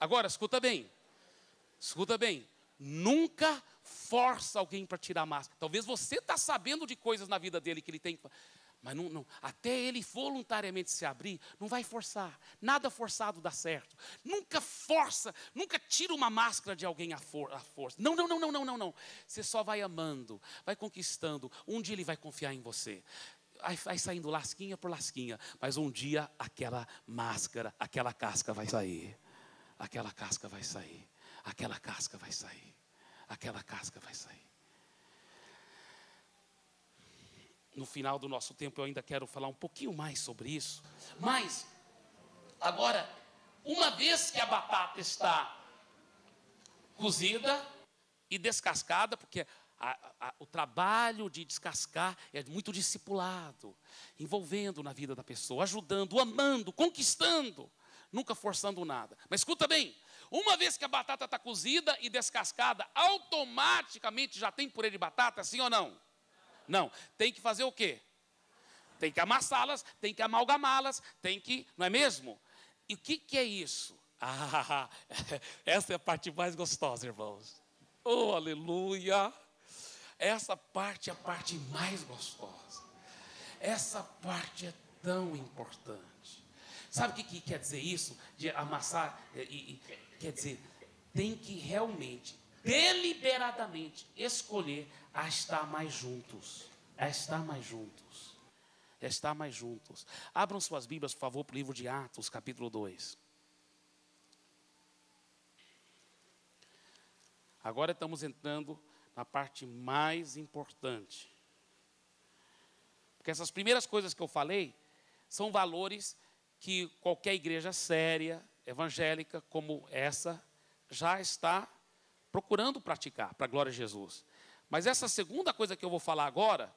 Agora, escuta bem. Nunca força alguém para tirar a máscara. Talvez você está sabendo de coisas na vida dele que ele tem que... Mas até ele voluntariamente se abrir, não vai forçar. Nada forçado dá certo. Nunca força, nunca tira uma máscara de alguém à força. Não. Você só vai amando, vai conquistando. Um dia ele vai confiar em você. Vai saindo lasquinha por lasquinha. Mas um dia aquela máscara, aquela casca vai sair. Aquela casca vai sair. Aquela casca vai sair. Aquela casca vai sair. No final do nosso tempo eu ainda quero falar um pouquinho mais sobre isso. Mas, agora, uma vez que a batata está cozida e descascada, porque o trabalho de descascar é muito discipulado, envolvendo na vida da pessoa, ajudando, amando, conquistando, nunca forçando nada. Mas escuta bem, uma vez que a batata está cozida e descascada, automaticamente já tem purê de batata, sim ou não? Não, tem que fazer o quê? Tem que amassá-las, tem que amalgamá-las, tem que, não é mesmo? E o que é isso? Essa é a parte mais gostosa, irmãos. Oh, aleluia! Essa parte é a parte mais gostosa. Essa parte é tão importante. Sabe o que quer dizer isso? De amassar, quer dizer, tem que realmente, deliberadamente, escolher a estar mais juntos. A estar mais juntos. A estar mais juntos. Abram suas Bíblias, por favor, para o livro de Atos, capítulo 2. Agora estamos entrando na parte mais importante. Porque essas primeiras coisas que eu falei são valores que qualquer igreja séria, evangélica, como essa, já está procurando praticar, para a glória de Jesus. Mas essa segunda coisa que eu vou falar agora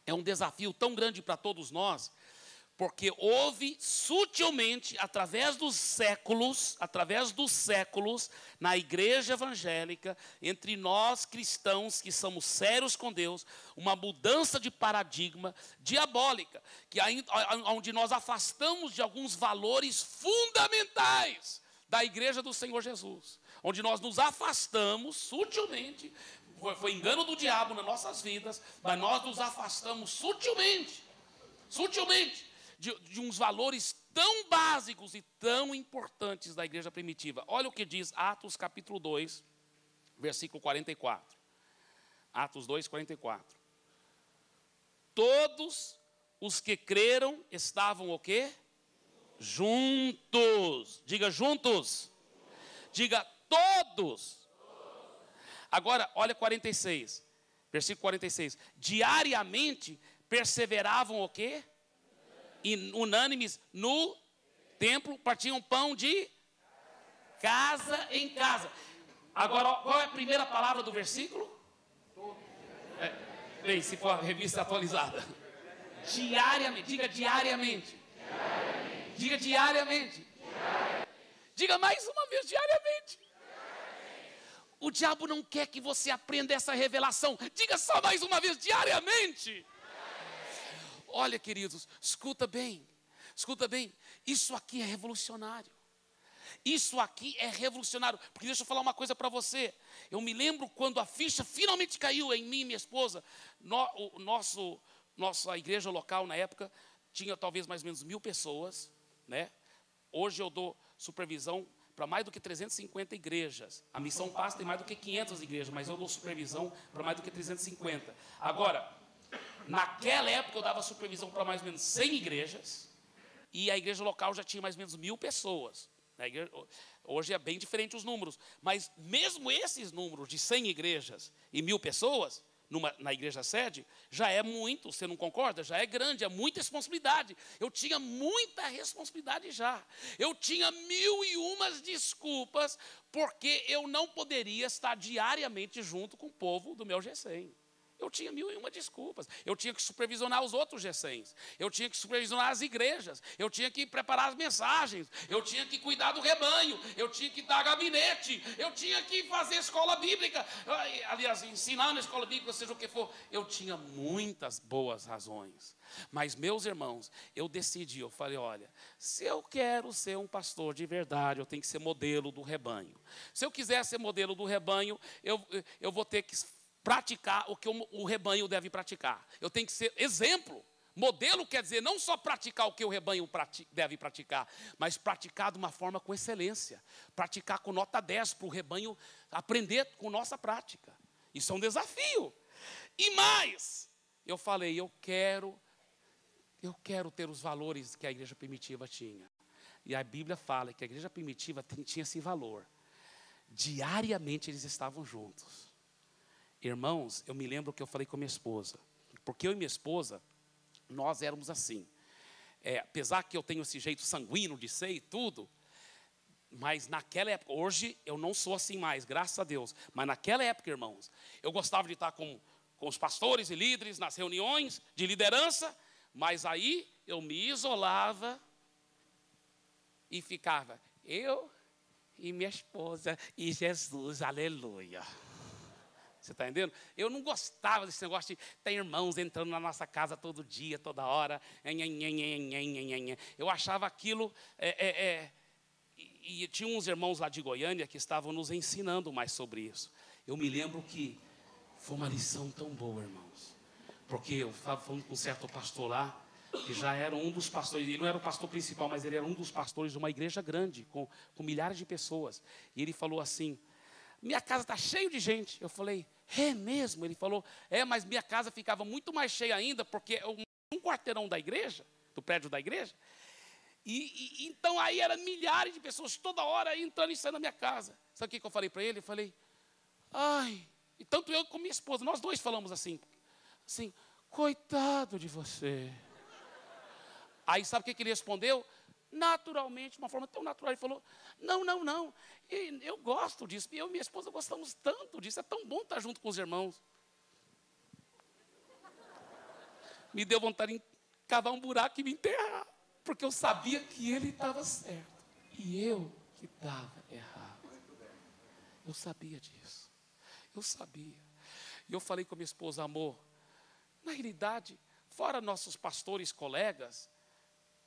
é um desafio tão grande para todos nós, porque houve sutilmente, através dos séculos, na igreja evangélica, entre nós cristãos que somos sérios com Deus, uma mudança de paradigma diabólica, onde nós afastamos de alguns valores fundamentais da igreja do Senhor Jesus, onde nós nos afastamos sutilmente, foi engano do diabo nas nossas vidas, mas nós nos afastamos sutilmente, de uns valores tão básicos e tão importantes da igreja primitiva. Olha o que diz Atos capítulo 2, versículo 44. Atos 2, 44. Todos os que creram estavam o quê? Juntos. Diga juntos. Diga todos. Agora, olha 46. Versículo 46. Diariamente perseveravam o quê? Unânimes no templo, partiam pão de casa em casa. Agora, qual é a primeira palavra do versículo? Bem, se for a revista atualizada. Diariamente, diga diariamente. Diga diariamente. Diga mais uma vez, diariamente. O diabo não quer que você aprenda essa revelação. Diga só mais uma vez, diariamente. Olha, queridos, escuta bem, isso aqui é revolucionário. Isso aqui é revolucionário, porque deixa eu falar uma coisa para você. Eu me lembro quando a ficha finalmente caiu em mim e minha esposa. Nossa igreja local na época tinha talvez mais ou menos 1.000 pessoas, né? Hoje eu dou supervisão para mais do que 350 igrejas. A Missão Paz tem mais do que 500 igrejas, mas eu dou supervisão para mais do que 350. Agora, naquela época eu dava supervisão para mais ou menos 100 igrejas, e a igreja local já tinha mais ou menos 1.000 pessoas. Hoje é bem diferente os números, mas mesmo esses números de 100 igrejas e 1.000 pessoas, na igreja sede, já é muito, você não concorda? Já é grande, é muita responsabilidade. Eu tinha muita responsabilidade já. Eu tinha 1.001 desculpas, porque eu não poderia estar diariamente junto com o povo do meu G100. Eu tinha 1.001 desculpas. Eu tinha que supervisionar os outros G100s. Eu tinha que supervisionar as igrejas. Eu tinha que preparar as mensagens. Eu tinha que cuidar do rebanho. Eu tinha que dar gabinete. Eu tinha que fazer escola bíblica. Aliás, ensinar na escola bíblica, seja o que for. Eu tinha muitas boas razões. Mas, meus irmãos, eu decidi, eu falei, olha, se eu quero ser um pastor de verdade, eu tenho que ser modelo do rebanho. Se eu quiser ser modelo do rebanho, eu vou ter que praticar o que o rebanho deve praticar. Eu tenho que ser exemplo. Modelo quer dizer não só praticar o que o rebanho deve praticar, mas praticar de uma forma com excelência. Praticar com nota 10 para o rebanho aprender com nossa prática. Isso é um desafio. E mais, eu falei, eu quero ter os valores que a igreja primitiva tinha. E a Bíblia fala que a igreja primitiva tinha esse valor. Diariamente eles estavam juntos. Irmãos, eu me lembro que eu falei com a minha esposa. Porque eu e minha esposa, nós éramos assim. Apesar que eu tenho esse jeito sanguíneo de ser e tudo, mas naquela época, hoje eu não sou assim mais, graças a Deus. Mas naquela época, irmãos, eu gostava de estar com os pastores e líderes nas reuniões de liderança, mas aí eu me isolava e ficava eu e minha esposa e Jesus, aleluia. Você está entendendo? Eu não gostava desse negócio de ter irmãos entrando na nossa casa todo dia, toda hora. Eu achava aquilo... E tinha uns irmãos lá de Goiânia que estavam nos ensinando mais sobre isso. Eu me lembro que foi uma lição tão boa, irmãos. Porque eu estava falando com um certo pastor lá, que já era um dos pastores, ele não era o pastor principal, mas ele era um dos pastores de uma igreja grande, com milhares de pessoas. E ele falou assim, minha casa está cheia de gente. Eu falei, é mesmo? Ele falou, mas minha casa ficava muito mais cheia ainda, porque um quarteirão da igreja, do prédio da igreja, e então aí eram milhares de pessoas toda hora entrando e saindo da minha casa. Sabe o que eu falei para ele? Eu falei, e tanto eu como minha esposa, nós dois falamos assim, coitado de você. Aí sabe o que ele respondeu? Naturalmente, de uma forma tão natural, ele falou, não, eu gosto disso, eu e minha esposa gostamos tanto disso, é tão bom estar junto com os irmãos. Me deu vontade de cavar um buraco e me enterrar, porque eu sabia que ele estava certo, e eu que estava errado. Eu sabia disso, eu sabia. E eu falei com a minha esposa, amor, na realidade, fora nossos pastores, colegas,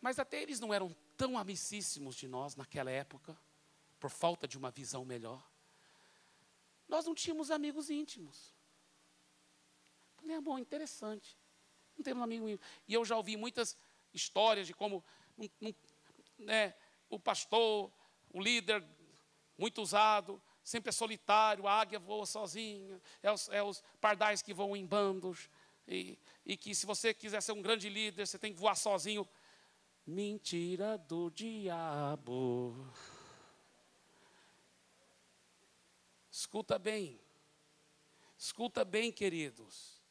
mas até eles não eram tão amicíssimos de nós naquela época, por falta de uma visão melhor. Nós não tínhamos amigos íntimos. Falei, amor, interessante. Não temos amigo íntimo. E eu já ouvi muitas histórias de como o pastor, o líder, muito usado, sempre é solitário, a águia voa sozinha, é os pardais que voam em bandos, e que se você quiser ser um grande líder, você tem que voar sozinho. Mentira do diabo. Escuta bem, queridos.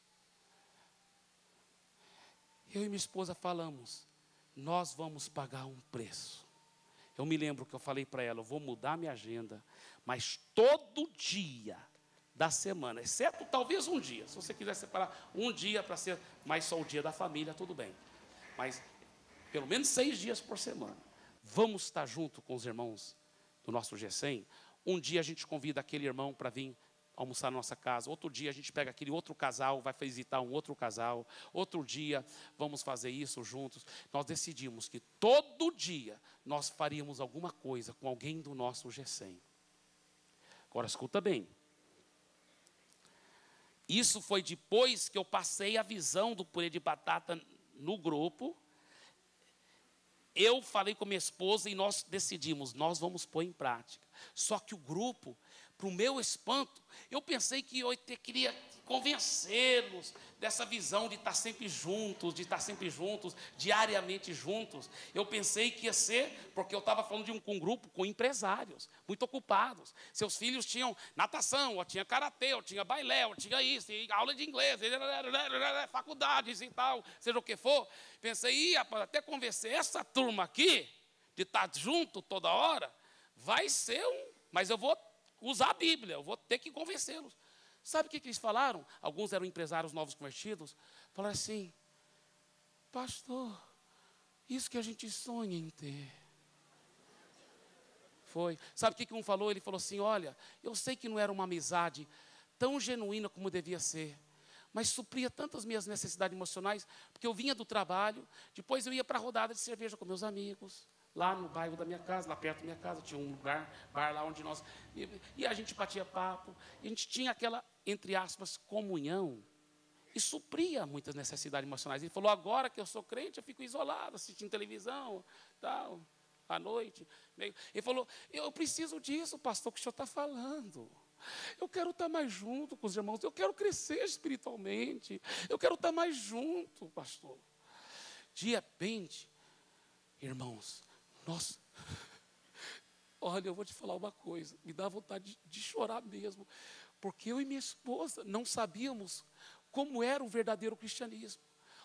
Eu e minha esposa falamos, nós vamos pagar um preço. Eu me lembro que eu falei para ela, eu vou mudar minha agenda, mas todo dia da semana, exceto talvez um dia, se você quiser separar um dia para ser mais só o dia da família, tudo bem. Mas pelo menos 6 dias por semana. Vamos estar junto com os irmãos do nosso GECEM. Um dia a gente convida aquele irmão para vir almoçar na nossa casa. Outro dia a gente pega aquele outro casal, vai visitar um outro casal. Outro dia vamos fazer isso juntos. Nós decidimos que todo dia nós faríamos alguma coisa com alguém do nosso GECEM. Agora escuta bem. Isso foi depois que eu passei a visão do purê de batata no grupo. Eu falei com minha esposa e nós decidimos, nós vamos pôr em prática. Só que o grupo, para o meu espanto, eu pensei que eu queria convencê-los dessa visão de estar sempre juntos, diariamente juntos. Eu pensei que ia ser, porque eu estava falando de um grupo com empresários, muito ocupados. Seus filhos tinham natação, ou tinha karatê, ou tinha bailé, ou tinha isso, aula de inglês, faculdades e tal, seja o que for. Pensei, até convencer essa turma aqui, de estar junto toda hora, vai ser mas eu vou usar a Bíblia, eu vou ter que convencê-los. Sabe o que eles falaram? Alguns eram empresários novos convertidos. Falaram assim, pastor, isso que a gente sonha em ter. Foi. Sabe o que um falou? Ele falou assim, olha, eu sei que não era uma amizade tão genuína como devia ser, mas supria tantas minhas necessidades emocionais, porque eu vinha do trabalho, depois eu ia para a rodada de cerveja com meus amigos, lá no bairro da minha casa, lá perto da minha casa, tinha um bar lá onde nós... E a gente batia papo, e a gente tinha aquela entre aspas, comunhão, e supria muitas necessidades emocionais. Ele falou, agora que eu sou crente, eu fico isolado, assistindo televisão, tal, à noite. Ele falou, eu preciso disso, pastor, que o senhor está falando. Eu quero estar mais junto com os irmãos, eu quero crescer espiritualmente, eu quero estar mais junto, pastor. De repente, irmãos, nossa, olha, eu vou te falar uma coisa, me dá vontade de chorar mesmo, porque eu e minha esposa não sabíamos como era o verdadeiro cristianismo.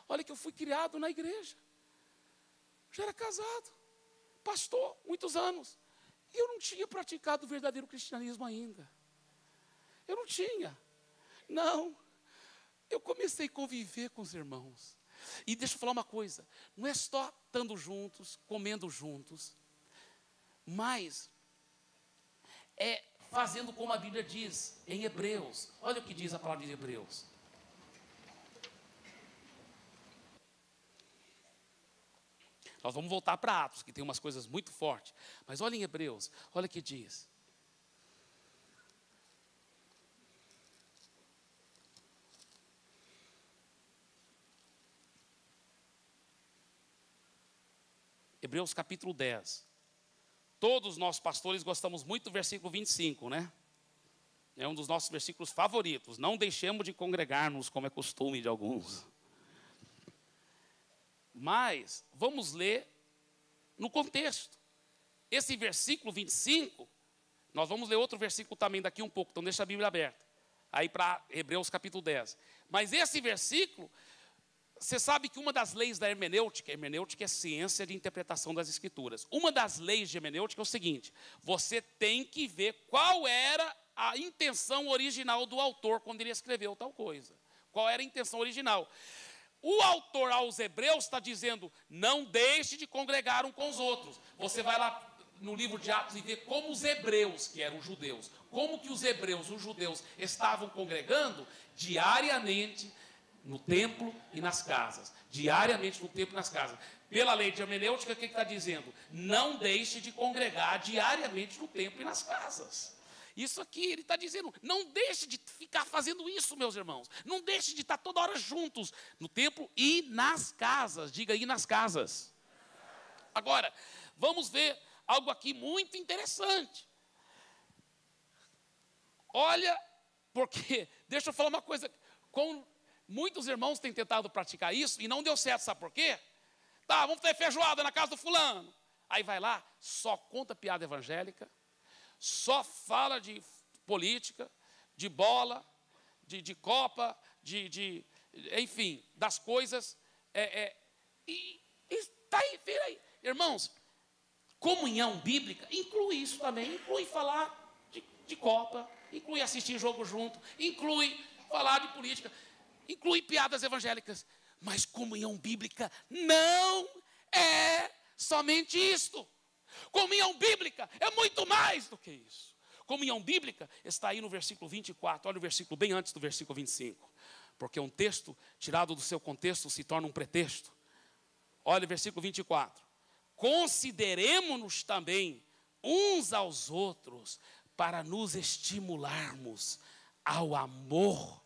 Olha que eu fui criado na igreja, já era casado, pastor, muitos anos, e eu não tinha praticado o verdadeiro cristianismo ainda. Eu não tinha, não, eu comecei a conviver com os irmãos, e deixa eu falar uma coisa, não é só estando juntos, comendo juntos, mas é fazendo como a Bíblia diz, em Hebreus, olha o que diz a palavra de Hebreus. Nós vamos voltar para Atos, que tem umas coisas muito fortes, mas olha em Hebreus, olha o que diz. Hebreus capítulo 10. Todos nós pastores gostamos muito do versículo 25, né? É um dos nossos versículos favoritos. Não deixemos de congregar-nos, como é costume de alguns. Mas, vamos ler no contexto. Esse versículo 25, nós vamos ler outro versículo também daqui um pouco, então deixa a Bíblia aberta. Aí para Hebreus capítulo 10. Mas esse versículo, você sabe que uma das leis da hermenêutica é ciência de interpretação das escrituras. Uma das leis de hermenêutica é o seguinte, você tem que ver qual era a intenção original do autor quando ele escreveu tal coisa. Qual era a intenção original? O autor aos Hebreus está dizendo, não deixe de congregar um com os outros. Você vai lá no livro de Atos e vê como os hebreus, que eram os judeus, como que os hebreus, os judeus, estavam congregando diariamente no templo e nas casas. Diariamente no templo e nas casas. Pela lei de hermenêutica, o que está dizendo? Não deixe de congregar diariamente no templo e nas casas. Isso aqui, ele está dizendo, não deixe de ficar fazendo isso, meus irmãos. Não deixe de estar toda hora juntos no templo e nas casas. Diga aí, nas casas. Agora, vamos ver algo aqui muito interessante. Olha, porque, deixa eu falar uma coisa, muitos irmãos têm tentado praticar isso e não deu certo, sabe por quê? Tá, vamos ter feijoada na casa do fulano. Aí vai lá, só conta piada evangélica, só fala de política, de bola, de copa, enfim, das coisas. E está aí, vira aí. Irmãos, comunhão bíblica inclui isso também, inclui falar de copa, inclui assistir jogo junto, inclui falar de política, inclui piadas evangélicas, mas comunhão bíblica não é somente isto. Comunhão bíblica é muito mais do que isso. Comunhão bíblica está aí no versículo 24, olha o versículo bem antes do versículo 25, porque um texto tirado do seu contexto se torna um pretexto. Olha o versículo 24. Consideremo-nos também uns aos outros para nos estimularmos ao amor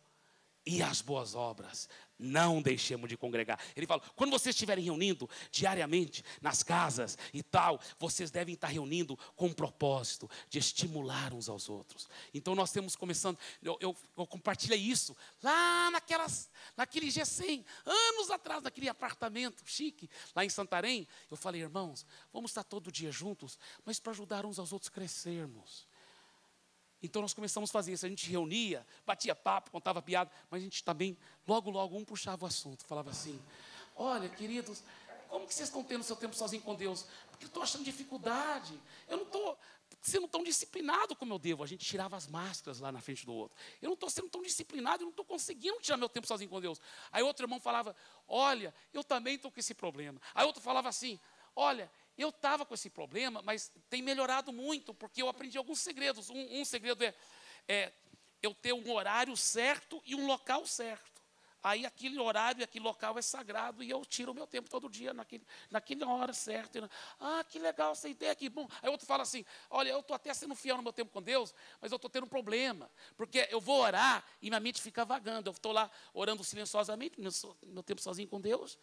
e às boas obras. Não deixemos de congregar. Ele fala, quando vocês estiverem reunindo diariamente nas casas e tal, vocês devem estar reunindo com um propósito de estimular uns aos outros. Então nós temos começando, eu compartilhei isso lá naquele G100, anos atrás, naquele apartamento chique, lá em Santarém. Eu falei, irmãos, vamos estar todo dia juntos, mas para ajudar uns aos outros crescermos. Então nós começamos a fazer isso, a gente reunia, batia papo, contava piada, mas a gente também, logo um puxava o assunto, falava assim, olha queridos, como que vocês estão tendo seu tempo sozinho com Deus? Porque eu estou achando dificuldade, eu não estou sendo tão disciplinado como eu devo. A gente tirava as máscaras lá na frente do outro, eu não estou sendo tão disciplinado, eu não estou conseguindo tirar meu tempo sozinho com Deus. Aí outro irmão falava, olha, eu também estou com esse problema. Aí outro falava assim, olha, eu estava com esse problema, mas tem melhorado muito, porque eu aprendi alguns segredos. Um segredo é eu ter um horário certo e um local certo. Aí aquele horário, aquele local é sagrado e eu tiro o meu tempo todo dia naquela hora certa. Ah, que legal essa ideia, que bom. Aí outro fala assim, olha, eu estou até sendo fiel no meu tempo com Deus, mas eu estou tendo um problema, porque eu vou orar e minha mente fica vagando. Eu estou lá orando silenciosamente, meu tempo sozinho com Deus,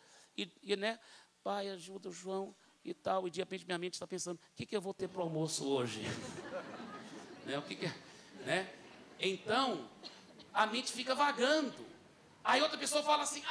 né, Pai, ajuda o João e tal, e de repente minha mente está pensando, o que eu vou ter para o almoço hoje? Né, né? Então, a mente fica vagando. Aí outra pessoa fala assim,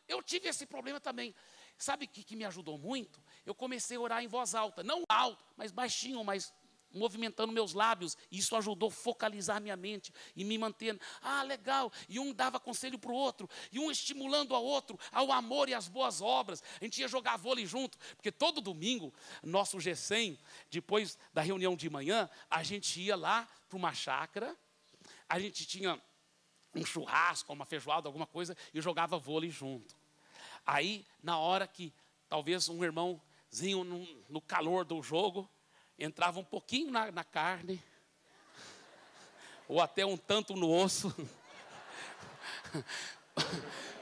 eu tive esse problema também. Sabe o que me ajudou muito? Eu comecei a orar em voz alta, não alto, mas baixinho, mas movimentando meus lábios. Isso ajudou a focalizar minha mente e me manter, legal. E um dava conselho para o outro, e um estimulando ao outro, ao amor e às boas obras. A gente ia jogar vôlei junto, porque todo domingo, nosso G100, depois da reunião de manhã, a gente ia lá para uma chácara, a gente tinha um churrasco, uma feijoada, alguma coisa, e jogava vôlei junto. Aí, na hora que talvez um irmãozinho, no calor do jogo, entrava um pouquinho na carne, ou até um tanto no osso.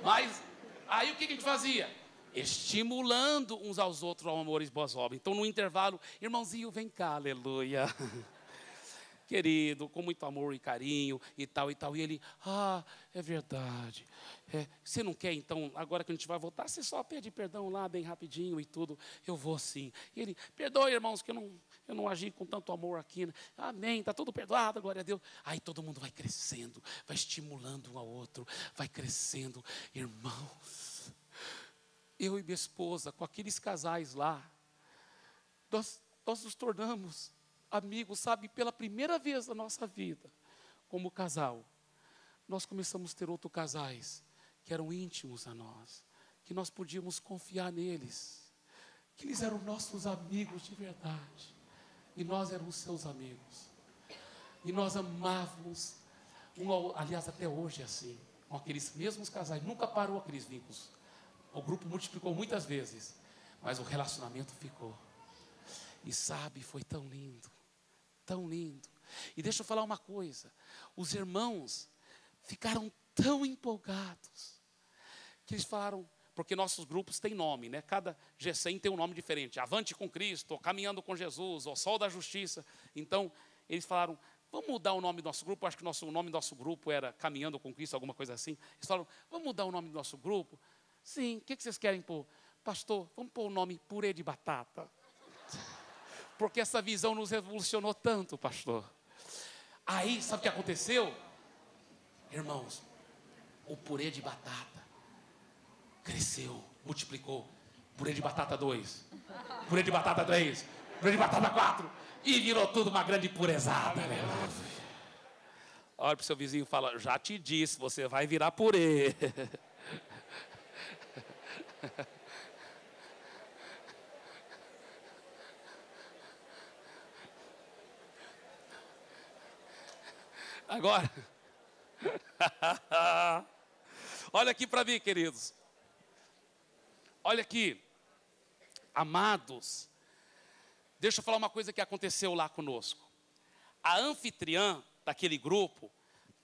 Mas, aí o que a gente fazia? Estimulando uns aos outros ao amor e boas obras. Então, no intervalo, irmãozinho, vem cá, aleluia. Querido, com muito amor e carinho e tal. E ele, é verdade. Você não quer, então, agora que a gente vai voltar, você só pede perdão lá, bem rapidinho e tudo. Eu vou sim. E ele, perdoe, irmãos, que eu não agi com tanto amor aqui. Né? Amém, está tudo perdoado, glória a Deus. Aí todo mundo vai crescendo, vai estimulando um ao outro, vai crescendo. Irmãos, eu e minha esposa, com aqueles casais lá, nós nos tornamos amigos, sabe, pela primeira vez na nossa vida, como casal, nós começamos a ter outros casais, que eram íntimos a nós, que nós podíamos confiar neles, que eles eram nossos amigos de verdade, e nós éramos seus amigos, e nós amávamos, aliás, até hoje é assim, com aqueles mesmos casais, nunca parou aqueles vínculos, o grupo multiplicou muitas vezes, mas o relacionamento ficou, e sabe, foi tão lindo, tão lindo. E deixa eu falar uma coisa, os irmãos ficaram tão empolgados, que eles falaram, porque nossos grupos têm nome, né? Cada G100 tem um nome diferente, Avante com Cristo, Caminhando com Jesus, O Sol da Justiça. Então, eles falaram, vamos mudar o nome do nosso grupo, acho que o nome do nosso grupo era Caminhando com Cristo, alguma coisa assim. Eles falaram, vamos mudar o nome do nosso grupo? Sim, o que vocês querem pôr? Pastor, vamos pôr o nome Purê de Batata. Porque essa visão nos revolucionou tanto, pastor. Aí, sabe o que aconteceu? Irmãos, o purê de batata cresceu, multiplicou. Purê de batata 2, purê de batata 3, purê de batata 4, e virou tudo uma grande purezada. Olha para o seu vizinho e fala, já te disse, você vai virar purê. Agora, olha aqui para mim, queridos. Olha aqui, amados. Deixa eu falar uma coisa que aconteceu lá conosco. A anfitriã daquele grupo,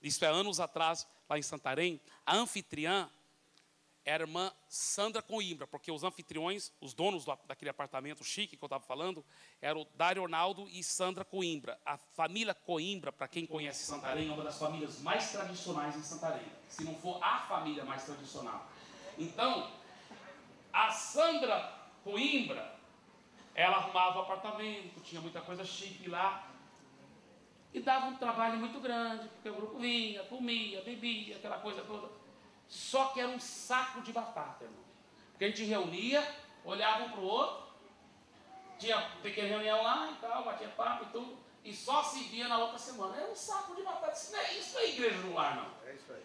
isso é anos atrás, lá em Santarém, a anfitriã era a irmã Sandra Coimbra, porque os anfitriões, os donos daquele apartamento chique que eu estava falando, eram o Dário Arnaldo e Sandra Coimbra. A família Coimbra, para quem conhece Santarém, é uma das famílias mais tradicionais em Santarém, se não for a família mais tradicional. Então, a Sandra Coimbra, ela arrumava o apartamento, tinha muita coisa chique lá, e dava um trabalho muito grande, porque o grupo vinha, comia, bebia, aquela coisa toda. Só que era um saco de batata, irmão. Porque a gente reunia, olhava um para o outro, tinha pequena reunião lá e tal, batia papo e tudo, e só se via na outra semana. Era um saco de batata. Isso não é igreja no lar, não.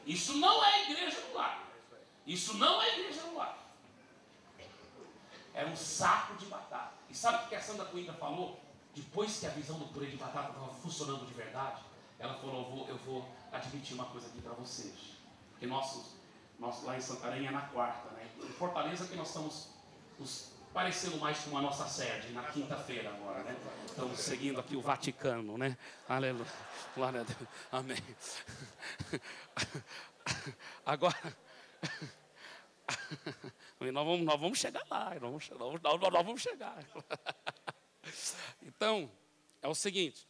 Isso não é igreja no lar. Isso não é igreja no lar. Era um saco de batata. E sabe o que a Sandra Coimbra falou? Depois que a visão do purê de batata estava funcionando de verdade, ela falou, eu vou admitir uma coisa aqui para vocês. Porque nós lá em Santarém é na quarta, né? Em Fortaleza que nós estamos nos parecendo mais com a nossa sede, na quinta-feira agora, né? Estamos seguindo aqui o Vaticano, né? Aleluia, glória a Deus, amém. Agora, Nós vamos chegar lá, nós vamos chegar. Então, é o seguinte,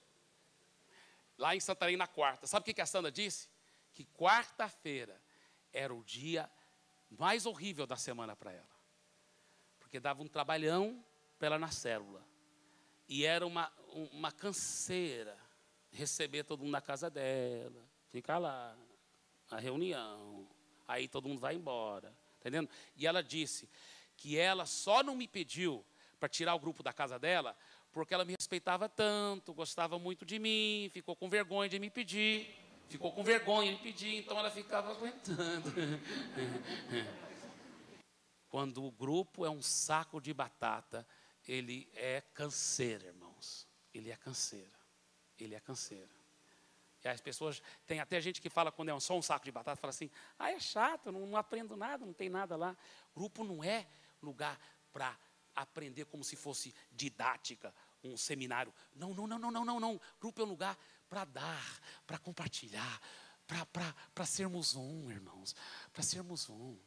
lá em Santarém, na quarta, sabe o que a Sandra disse? Que quarta-feira era o dia mais horrível da semana para ela. Porque dava um trabalhão para ela na célula. E era uma canseira receber todo mundo na casa dela, ficar lá, a reunião, aí todo mundo vai embora, tá entendendo? E ela disse que ela só não me pediu para tirar o grupo da casa dela, porque ela me respeitava tanto, gostava muito de mim, ficou com vergonha de me pedir, então ela ficava aguentando. Quando o grupo é um saco de batata, ele é canseira, irmãos. Ele é canseira. E as pessoas, tem até gente que fala quando é só um saco de batata, fala assim, é chato, não aprendo nada, não tem nada lá. Grupo não é lugar para aprender como se fosse didática, um seminário. Não. Grupo é um lugar para dar, para compartilhar, para sermos um, irmãos, para sermos um.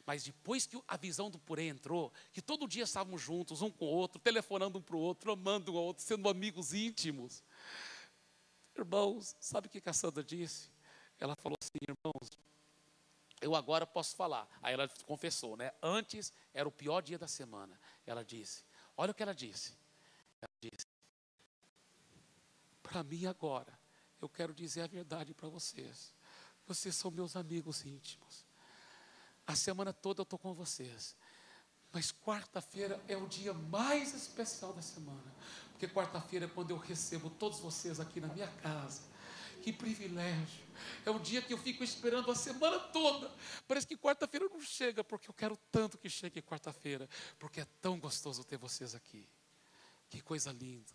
Mas depois que a visão do Purê entrou, que todo dia estávamos juntos, um com o outro, telefonando um para o outro, amando um ao outro, sendo amigos íntimos. Irmãos, sabe o que a Sandra disse? Ela falou assim, irmãos, eu agora posso falar. Aí ela confessou, né? Antes era o pior dia da semana. Ela disse, olha o que ela disse. Ela disse, para mim agora, eu quero dizer a verdade para vocês. Vocês são meus amigos íntimos. A semana toda eu estou com vocês. Mas quarta-feira é o dia mais especial da semana. Porque quarta-feira é quando eu recebo todos vocês aqui na minha casa. Que privilégio. É o dia que eu fico esperando a semana toda. Parece que quarta-feira não chega, porque eu quero tanto que chegue quarta-feira. Porque é tão gostoso ter vocês aqui. Que coisa linda.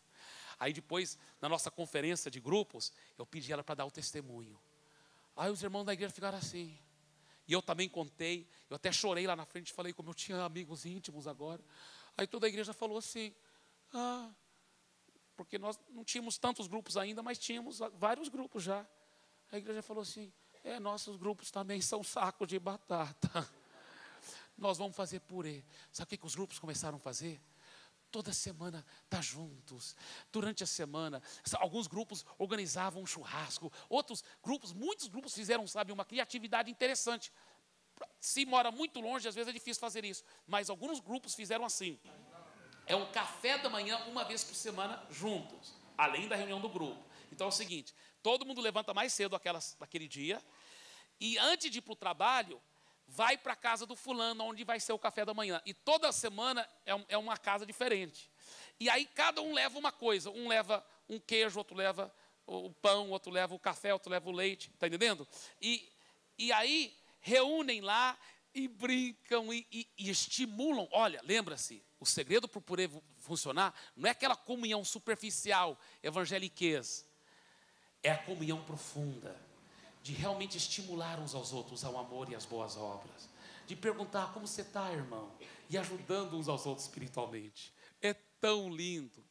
Aí depois, na nossa conferência de grupos, eu pedi ela para dar o testemunho. Aí os irmãos da igreja ficaram assim. E eu também contei, eu até chorei lá na frente, falei como eu tinha amigos íntimos agora. Aí toda a igreja falou assim, porque nós não tínhamos tantos grupos ainda, mas tínhamos vários grupos já. A igreja falou assim, nossos grupos também são sacos de batata. Nós vamos fazer purê. Sabe o que os grupos começaram a fazer? Toda semana estar juntos, durante a semana. Alguns grupos organizavam um churrasco, muitos grupos fizeram, uma criatividade interessante. Se mora muito longe, às vezes é difícil fazer isso, mas alguns grupos fizeram assim, é um café da manhã uma vez por semana juntos, além da reunião do grupo. Então é o seguinte, todo mundo levanta mais cedo naquele dia, e antes de ir para o trabalho, vai para a casa do fulano, onde vai ser o café da manhã. E toda semana é uma casa diferente. E aí cada um leva uma coisa. Um leva um queijo, outro leva o pão, outro leva o café, outro leva o leite. Está entendendo? E aí reúnem lá e brincam e estimulam. Olha, lembra-se, o segredo para o purê funcionar não é aquela comunhão superficial, evangeliquez. É a comunhão profunda. De realmente estimular uns aos outros ao amor e às boas obras. De perguntar como você está, irmão. E ajudando uns aos outros espiritualmente. É tão lindo.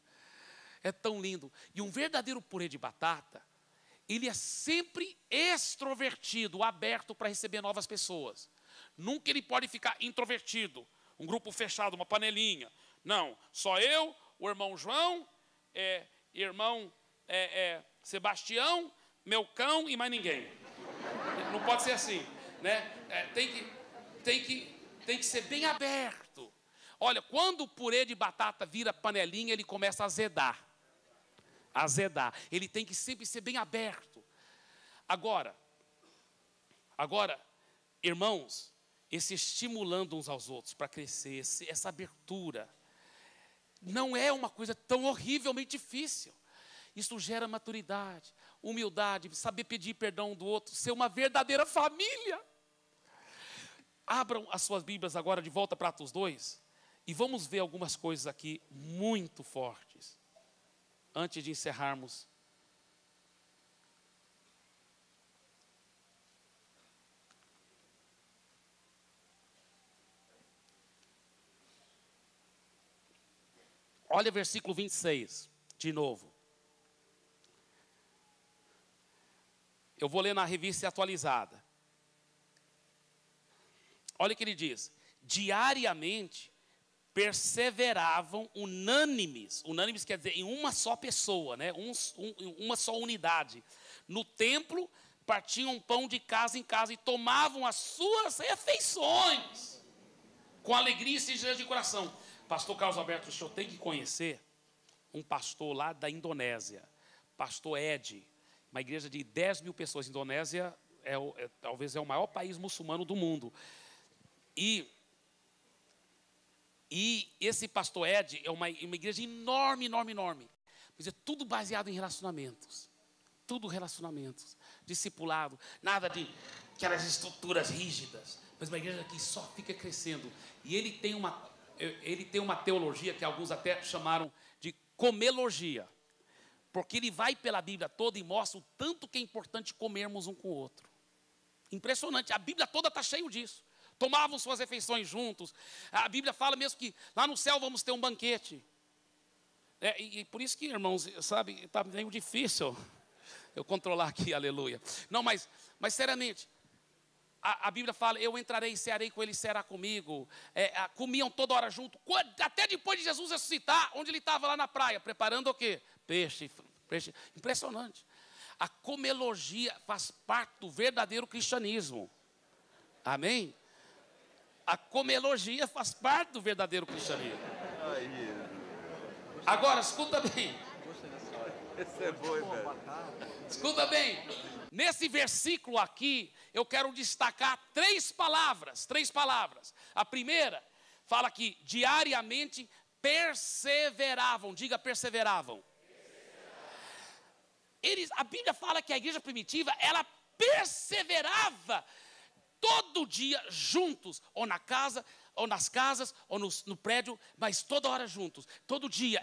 É tão lindo. E um verdadeiro purê de batata, ele é sempre extrovertido, aberto para receber novas pessoas. Nunca ele pode ficar introvertido. Um grupo fechado, uma panelinha. Não, só eu, o irmão João, irmão Sebastião, meu cão e mais ninguém. Não pode ser assim, né? Tem que ser bem aberto. Olha, quando o purê de batata vira panelinha, ele começa a azedar. Ele tem que sempre ser bem aberto. Agora, irmãos, esse estimulando uns aos outros para crescer, essa abertura, não é uma coisa tão horrivelmente difícil. Isso gera maturidade, humildade, saber pedir perdão do outro, ser uma verdadeira família. Abram as suas Bíblias agora de volta para Atos 2 e vamos ver algumas coisas aqui muito fortes, antes de encerrarmos. Olha versículo 26, de novo. Eu vou ler na revista atualizada. olha o que ele diz: diariamente perseveravam unânimes. Unânimes quer dizer em uma só pessoa, né? Uma só unidade. No templo, partiam pão de casa em casa e tomavam as suas refeições com alegria e singeleza de coração. Pastor Carlos Alberto, o senhor tem que conhecer um pastor lá da Indonésia, pastor Ed, uma igreja de 10 mil pessoas. A Indonésia talvez é o maior país muçulmano do mundo. E esse pastor Ed é uma igreja enorme, enorme, enorme. Mas é tudo baseado em relacionamentos. Tudo relacionamentos. Discipulado. Nada de aquelas estruturas rígidas. Mas uma igreja que só fica crescendo. E ele tem uma teologia que alguns até chamaram de comelogia. Porque ele vai pela Bíblia toda e mostra o tanto que é importante comermos um com o outro. Impressionante. A Bíblia toda está cheia disso. Tomavam suas refeições juntos. A Bíblia fala mesmo que lá no céu vamos ter um banquete. E por isso que, irmãos, sabe, está meio difícil eu controlar aqui, aleluia. Não, mas seriamente, a Bíblia fala: eu entrarei, cearei com ele, ceará comigo. Comiam toda hora junto, até depois de Jesus ressuscitar, onde ele estava lá na praia, preparando o quê? Peixe. Impressionante. A comelogia faz parte do verdadeiro cristianismo. Amém? A comelogia faz parte do verdadeiro cristianismo. Agora, escuta bem. Esse é bom, velho. Escuta bem. Nesse versículo aqui, eu quero destacar três palavras. A primeira fala que diariamente perseveravam. Diga, perseveravam. A Bíblia fala que a igreja primitiva, ela perseverava todo dia juntos, ou na casa, ou nas casas, ou no prédio, mas toda hora juntos, todo dia.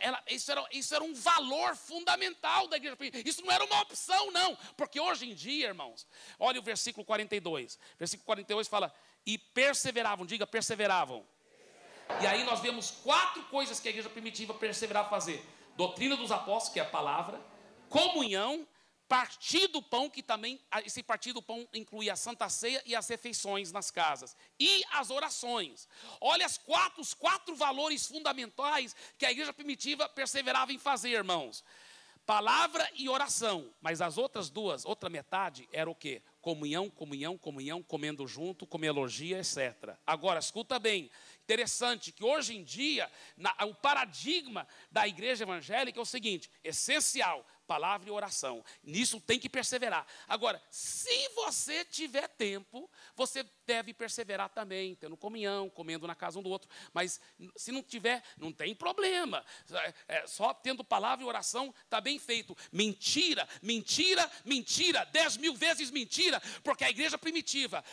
Isso era um valor fundamental da igreja primitiva. Isso não era uma opção, não. Porque hoje em dia, irmãos, olha o versículo 42. Versículo 42 fala: e perseveravam. Diga, perseveravam. E aí nós vemos 4 coisas que a igreja primitiva perseverava a fazer: doutrina dos apóstolos, que é a palavra; comunhão; partir do pão, que também, esse partir do pão inclui a Santa Ceia e as refeições nas casas, e as orações. Olha os quatro valores fundamentais que a igreja primitiva perseverava em fazer, irmãos: palavra e oração. Mas as outras duas, outra metade, era o quê? Comunhão, comendo junto, comelogia, etc. Agora, escuta bem, interessante que hoje em dia, o paradigma da igreja evangélica é o seguinte: essencial, palavra e oração. Nisso tem que perseverar. Agora, se você tiver tempo, você deve perseverar também, tendo comunhão, comendo na casa um do outro. Mas se não tiver, não tem problema. Só tendo palavra e oração está bem feito. Mentira, 10 mil vezes mentira, porque a igreja primitiva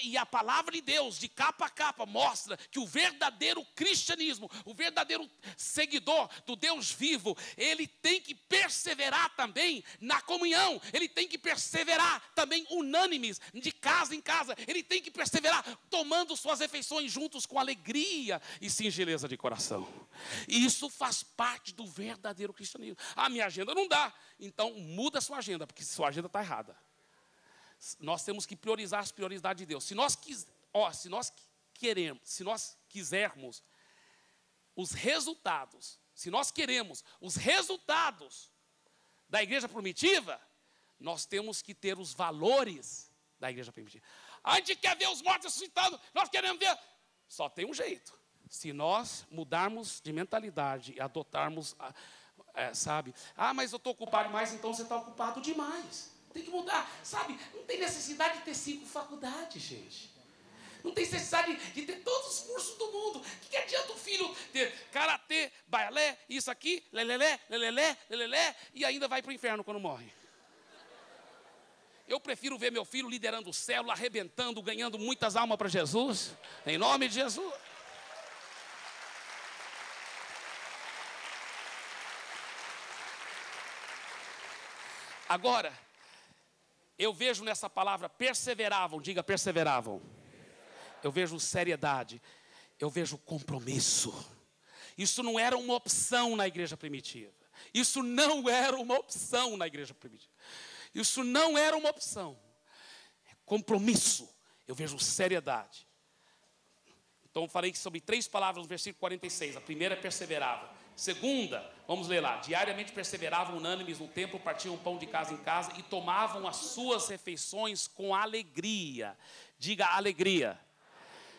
e a palavra de Deus, de capa a capa, mostra que o verdadeiro cristianismo, o verdadeiro seguidor do Deus vivo, ele tem que perseverar também na comunhão. Ele tem que perseverar também unânimes, de casa em casa. Ele tem que perseverar tomando suas refeições juntos com alegria e singeleza de coração. E isso faz parte do verdadeiro cristianismo. Minha agenda não dá. Então muda a sua agenda, porque sua agenda está errada. Nós temos que priorizar as prioridades de Deus. Se nós quisermos os resultados, se nós queremos os resultados da igreja primitiva, nós temos que ter os valores da igreja primitiva. A gente quer ver os mortos ressuscitados, nós queremos ver. Só tem um jeito: se nós mudarmos de mentalidade e adotarmos, sabe? Mas eu estou ocupado demais, então você está ocupado demais. Tem que mudar, sabe? Não tem necessidade de ter 5 faculdades, gente. Não tem necessidade de ter todos os cursos do mundo. O que adianta o filho ter karatê, balé, isso aqui, lelelé, e ainda vai para o inferno quando morre? Eu prefiro ver meu filho liderando célula, arrebentando, ganhando muitas almas para Jesus, em nome de Jesus. Agora, eu vejo nessa palavra perseveravam. Diga, perseveravam. Eu vejo seriedade, eu vejo compromisso. Isso não era uma opção na igreja primitiva. Isso não era uma opção. É compromisso. eu vejo seriedade. Então, eu falei sobre 3 palavras no versículo 46. A primeira é perseveravam. Segunda, vamos ler lá. Diariamente perseveravam unânimes no templo, partiam pão de casa em casa e tomavam as suas refeições com alegria. Diga alegria.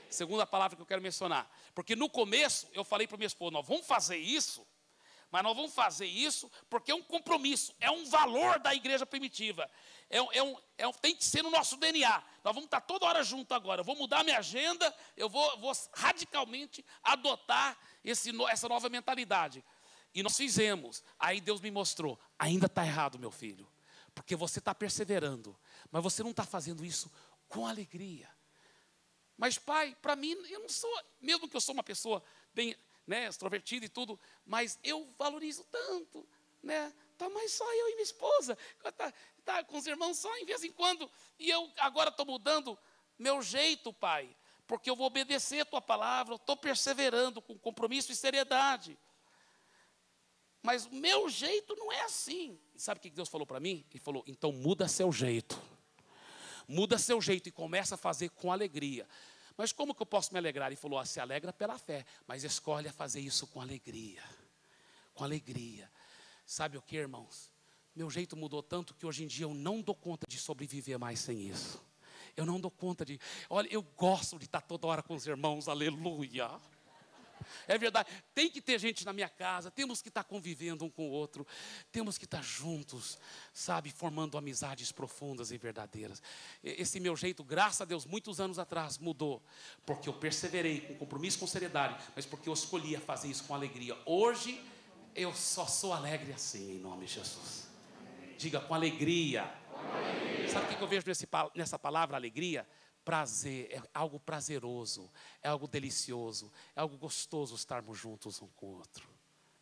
Segunda palavra que eu quero mencionar. Porque no começo, eu falei para minha esposa, nós vamos fazer isso, mas nós vamos fazer isso porque é um compromisso, é um valor da igreja primitiva. Tem que ser no nosso DNA. Nós vamos estar toda hora junto agora. Eu vou mudar minha agenda, eu vou radicalmente adotar essa nova mentalidade. E nós fizemos. Aí Deus me mostrou, ainda está errado, meu filho. Porque você está perseverando, mas você não está fazendo isso com alegria. Mas pai, para mim, eu não sou, mesmo que eu sou uma pessoa bem, extrovertida e tudo, mas eu valorizo tanto, Tá mais só eu e minha esposa, tá com os irmãos só em vez em quando, e eu agora estou mudando meu jeito, pai, porque eu vou obedecer a tua palavra, eu estou perseverando com compromisso e seriedade. Mas o meu jeito não é assim. E sabe o que Deus falou para mim? Ele falou, então muda seu jeito. Muda seu jeito e começa a fazer com alegria. Mas como que eu posso me alegrar? Ele falou, se alegra pela fé, mas escolhe a fazer isso com alegria. Com alegria. Sabe o que, irmãos? Meu jeito mudou tanto que hoje em dia eu não dou conta de sobreviver mais sem isso. Eu não dou conta de... Olha, eu gosto de estar toda hora com os irmãos, aleluia. É verdade, tem que ter gente na minha casa, temos que estar convivendo um com o outro, temos que estar juntos, sabe, formando amizades profundas e verdadeiras. Esse meu jeito, graças a Deus, muitos anos atrás mudou, porque eu perseverei com compromisso, com seriedade, mas porque eu escolhi fazer isso com alegria. Hoje, eu só sou alegre assim, em nome de Jesus. Diga, com alegria. Sabe o que eu vejo nessa palavra, alegria? Prazer, é algo prazeroso, é algo delicioso, é algo gostoso estarmos juntos um com o outro.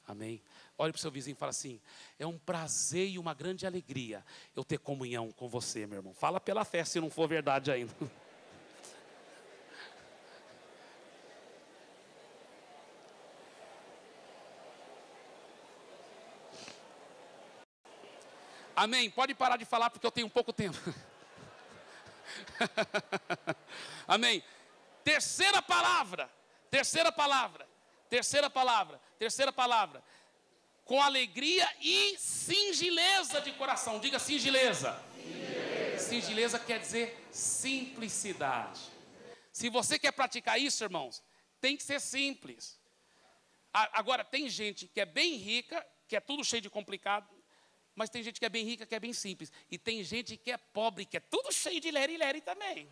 Amém? Olhe para o seu vizinho e fala assim, é um prazer e uma grande alegria eu ter comunhão com você, meu irmão. Fala pela fé, se não for verdade ainda. Amém? Pode parar de falar porque eu tenho pouco tempo. Amém? Terceira palavra. Com alegria e singeleza de coração. Diga singeleza. Singeleza quer dizer simplicidade. Se você quer praticar isso, irmãos, tem que ser simples. Agora, tem gente que é bem rica, que é tudo cheio de complicado, mas tem gente que é bem rica, que é bem simples. E tem gente que é pobre, que é tudo cheio de leri-leri também.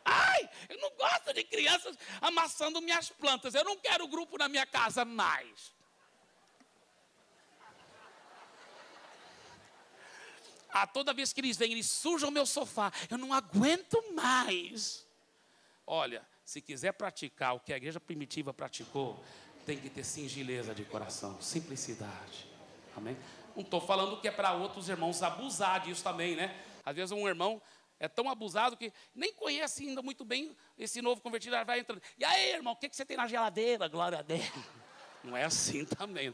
Ai, eu não gosto de crianças amassando minhas plantas. Eu não quero grupo na minha casa mais. Toda vez que eles vêm, eles sujam o meu sofá. Eu não aguento mais. Olha, se quiser praticar o que a igreja primitiva praticou, tem que ter singeleza de coração, simplicidade. Amém? Não estou falando que é para outros irmãos abusar disso também, Às vezes um irmão é tão abusado que nem conhece ainda muito bem esse novo convertido, vai entrando. E aí, irmão, o que você tem na geladeira? Glória a Deus. Não é assim também.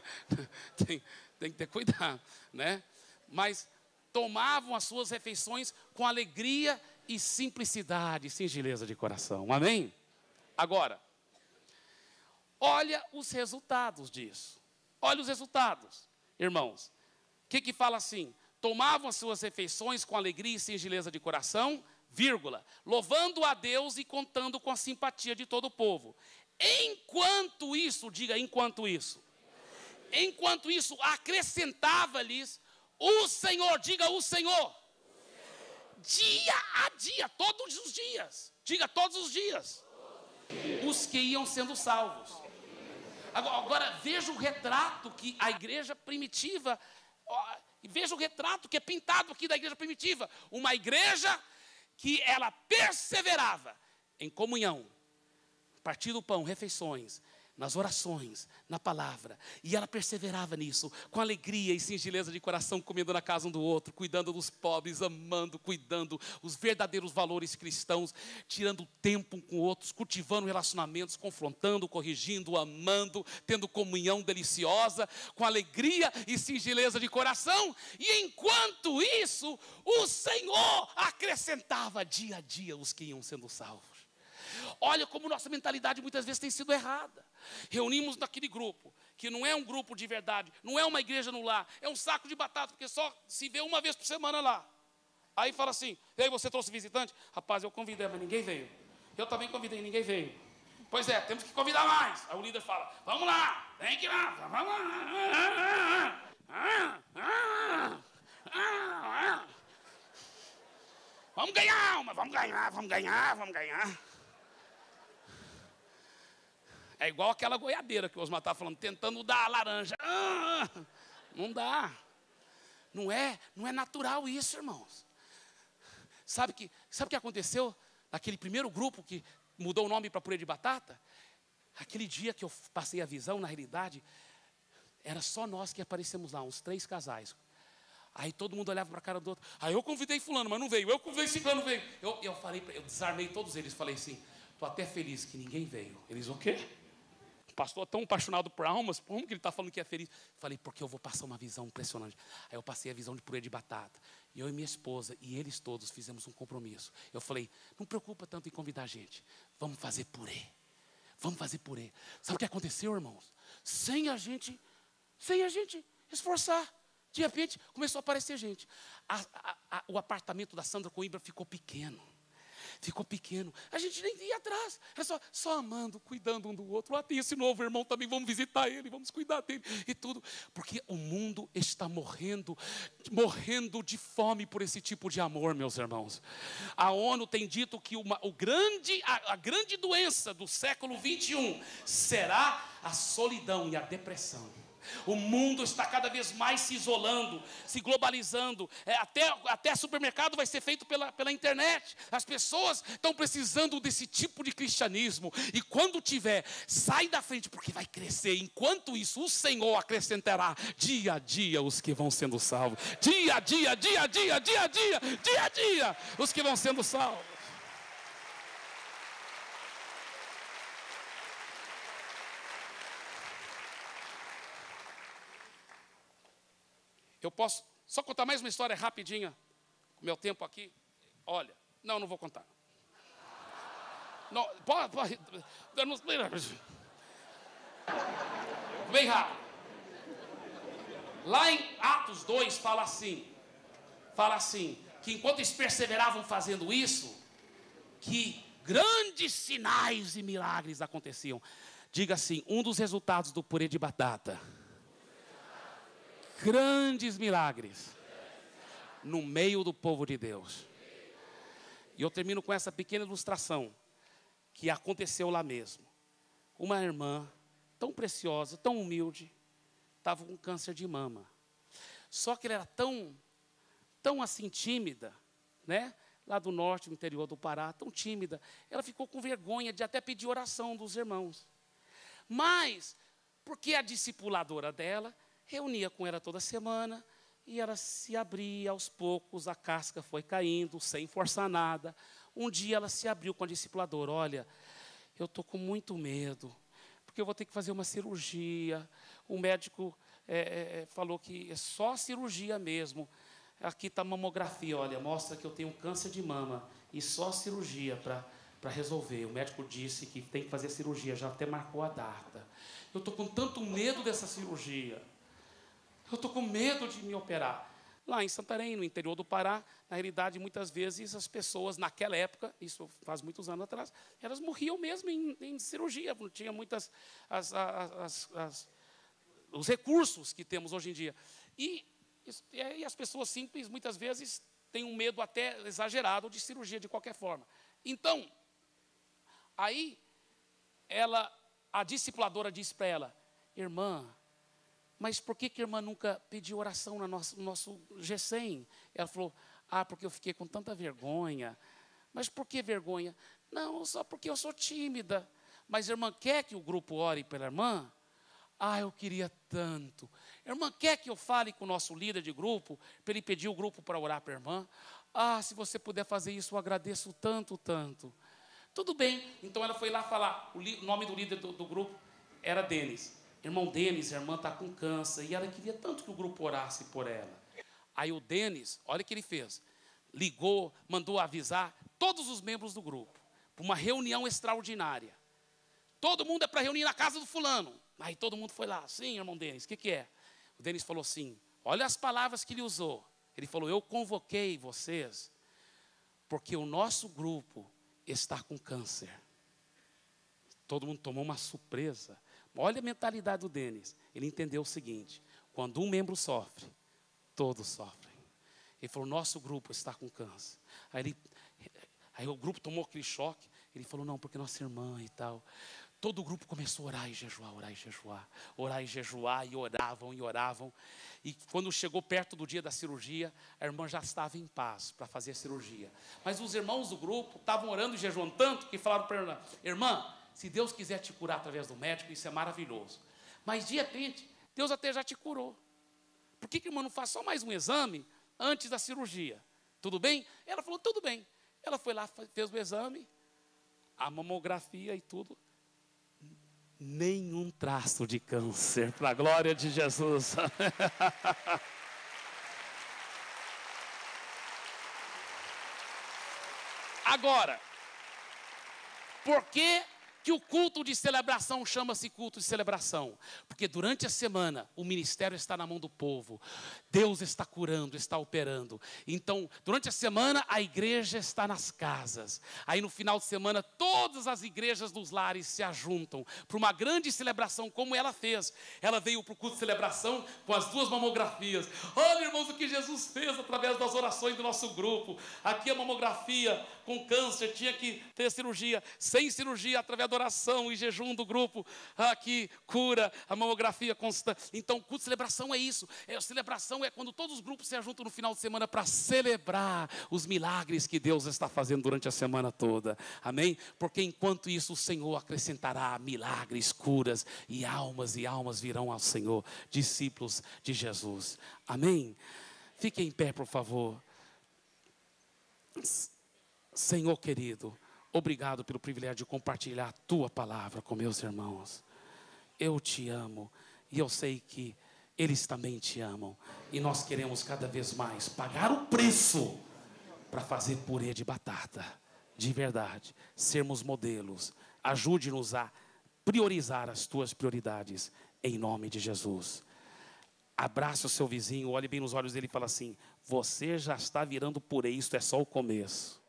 Tem que ter cuidado, Mas tomavam as suas refeições com alegria e simplicidade, singeleza de coração. Amém? Agora, olha os resultados disso. Olha os resultados, irmãos. O que fala assim? Tomavam as suas refeições com alegria e singeleza de coração, louvando a Deus e contando com a simpatia de todo o povo. Enquanto isso, diga enquanto isso. Enquanto isso, acrescentava-lhes o Senhor, diga o Senhor. Dia a dia, todos os dias. Diga todos os dias. Os que iam sendo salvos. Agora veja o retrato que a igreja primitiva... Veja o retrato que é pintado aqui da igreja primitiva. Uma igreja que ela perseverava em comunhão, partir do pão, refeições, nas orações, na palavra. E ela perseverava nisso, com alegria e singeleza de coração, comendo na casa um do outro, cuidando dos pobres, amando, cuidando os verdadeiros valores cristãos, tirando tempo um com outros, cultivando relacionamentos, confrontando, corrigindo, amando, tendo comunhão deliciosa, com alegria e singeleza de coração. E enquanto isso, o Senhor acrescentava dia a dia os que iam sendo salvos. Olha como nossa mentalidade muitas vezes tem sido errada. Reunimos naquele grupo, que não é um grupo de verdade, não é uma igreja no lar, é um saco de batata, porque só se vê uma vez por semana lá. Aí fala assim, e aí você trouxe visitante? Rapaz, eu convidei, mas ninguém veio. Eu também convidei, ninguém veio. Pois é, temos que convidar mais. Aí o líder fala, vamos lá, vem que lá, vamos lá. Vamos ganhar uma, vamos ganhar. É igual aquela goiabeira que o Osmar estava falando, tentando dar a laranja. Não dá. Não é natural isso, irmãos. Sabe o que aconteceu naquele primeiro grupo que mudou o nome para purê de batata? Aquele dia que eu passei a visão, na realidade, era só nós que aparecemos lá, uns 3 casais. Aí todo mundo olhava para a cara do outro. Aí eu convidei fulano, mas não veio. Eu convidei ciclano, não veio. Eu desarmei todos eles. Falei assim, estou até feliz que ninguém veio. Eles, o quê? O pastor tão apaixonado por almas, como que ele está falando que é feliz? Falei, porque eu vou passar uma visão impressionante. Aí eu passei a visão de purê de batata. E eu e minha esposa, e eles todos fizemos um compromisso. Eu falei, não preocupa tanto em convidar a gente. Vamos fazer purê. Vamos fazer purê. Sabe o que aconteceu, irmãos? Sem a gente esforçar. De repente, começou a aparecer gente. O apartamento da Sandra Coimbra ficou pequeno. A gente nem ia atrás. Era só amando, cuidando um do outro. Lá tem esse novo irmão também, vamos visitar ele, vamos cuidar dele e tudo. Porque o mundo está morrendo de fome por esse tipo de amor, meus irmãos. A ONU tem dito que a grande doença do século 21 será a solidão e a depressão. O mundo está cada vez mais se isolando, se globalizando. Até supermercado vai ser feito pela internet. As pessoas estão precisando desse tipo de cristianismo. E quando tiver, sai da frente, porque vai crescer. Enquanto isso, o Senhor acrescentará dia a dia os que vão sendo salvos. Dia a dia, os que vão sendo salvos. Eu posso só contar mais uma história rapidinha, com o meu tempo aqui. Olha, não vou contar. Não, pode. Bem rápido. Lá em Atos 2 fala assim, que enquanto eles perseveravam fazendo isso, que grandes sinais e milagres aconteciam. Diga assim, um dos resultados do purê de batata. Grandes milagres no meio do povo de Deus. E eu termino com essa pequena ilustração que aconteceu lá mesmo. Uma irmã tão preciosa, tão humilde, estava com câncer de mama. Só que ela era tão assim tímida, né? Lá do norte, no interior do Pará, tão tímida. Ela ficou com vergonha de até pedir oração dos irmãos. Mas, porque a discipuladora dela reunia com ela toda semana e ela se abria aos poucos, a casca foi caindo, sem forçar nada. Um dia ela se abriu com a discipuladora, olha, eu estou com muito medo, porque eu vou ter que fazer uma cirurgia. O médico falou que é só cirurgia mesmo. Aqui está a mamografia, olha, mostra que eu tenho câncer de mama e só cirurgia para resolver. O médico disse que tem que fazer cirurgia, já até marcou a data. Eu estou com tanto medo dessa cirurgia. Eu estou com medo de me operar. Lá em Santarém, no interior do Pará, na realidade, muitas vezes as pessoas, naquela época, isso faz muitos anos atrás, elas morriam mesmo em cirurgia, não tinha muitas os recursos que temos hoje em dia. E as pessoas simples, muitas vezes, têm um medo até exagerado de cirurgia, de qualquer forma. Então, aí, a discipuladora disse para ela, irmã, mas por que a irmã nunca pediu oração no nosso G100? Ela falou, porque eu fiquei com tanta vergonha. Mas por que vergonha? Não, só porque eu sou tímida. Mas a irmã quer que o grupo ore pela irmã? Ah, eu queria tanto. A irmã quer que eu fale com o nosso líder de grupo, para ele pedir o grupo para orar para a irmã? Ah, se você puder fazer isso, eu agradeço tanto, tanto. Tudo bem. Então ela foi lá falar. O nome do líder do grupo era Denis. Irmão Denis, a irmã está com câncer. E ela queria tanto que o grupo orasse por ela. Aí o Denis, olha o que ele fez. Ligou, mandou avisar todos os membros do grupo para uma reunião extraordinária. Todo mundo é para reunir na casa do fulano. Aí todo mundo foi lá. Sim, irmão Denis, o que é? O Denis falou assim, olha as palavras que ele usou. Ele falou, eu convoquei vocês porque o nosso grupo está com câncer. Todo mundo tomou uma surpresa. Olha a mentalidade do Denis. Ele entendeu o seguinte, quando um membro sofre, todos sofrem. Ele falou, nosso grupo está com câncer. Aí o grupo tomou aquele choque. Ele falou, não, porque nossa irmã e tal. Todo o grupo começou a orar e jejuar, orar e jejuar. Orar e jejuar, e oravam e oravam. E quando chegou perto do dia da cirurgia, a irmã já estava em paz para fazer a cirurgia. Mas os irmãos do grupo estavam orando e jejuando tanto que falaram para ela, irmã, se Deus quiser te curar através do médico, isso é maravilhoso. Mas de repente, Deus até já te curou. Por que a irmã não faz só mais um exame antes da cirurgia? Tudo bem? Ela falou, tudo bem. Ela foi lá, fez o exame, a mamografia e tudo. Nenhum traço de câncer, para a glória de Jesus. Agora, por que o culto de celebração chama-se culto de celebração? Porque durante a semana o ministério está na mão do povo. Deus está curando, está operando. Então, durante a semana a igreja está nas casas. Aí no final de semana todas as igrejas dos lares se ajuntam para uma grande celebração como ela fez. Ela veio para o culto de celebração com as 2 mamografias. Olha, irmãos, o que Jesus fez através das orações do nosso grupo. Aqui a mamografia com câncer tinha que ter cirurgia. Sem cirurgia, através da oração e jejum do grupo, aqui cura, a mamografia constante. Então, culto de celebração é isso. A celebração é quando todos os grupos se ajuntam no final de semana para celebrar os milagres que Deus está fazendo durante a semana toda. Amém? Porque enquanto isso o Senhor acrescentará milagres, curas e almas virão ao Senhor, discípulos de Jesus. Amém? Fiquem em pé, por favor. Senhor querido, obrigado pelo privilégio de compartilhar a Tua palavra com meus irmãos. Eu te amo e eu sei que eles também te amam. E nós queremos cada vez mais pagar o preço para fazer purê de batata. De verdade, sermos modelos. Ajude-nos a priorizar as Tuas prioridades em nome de Jesus. Abraça o seu vizinho, olhe bem nos olhos dele e fala assim, você já está virando purê, isso é só o começo.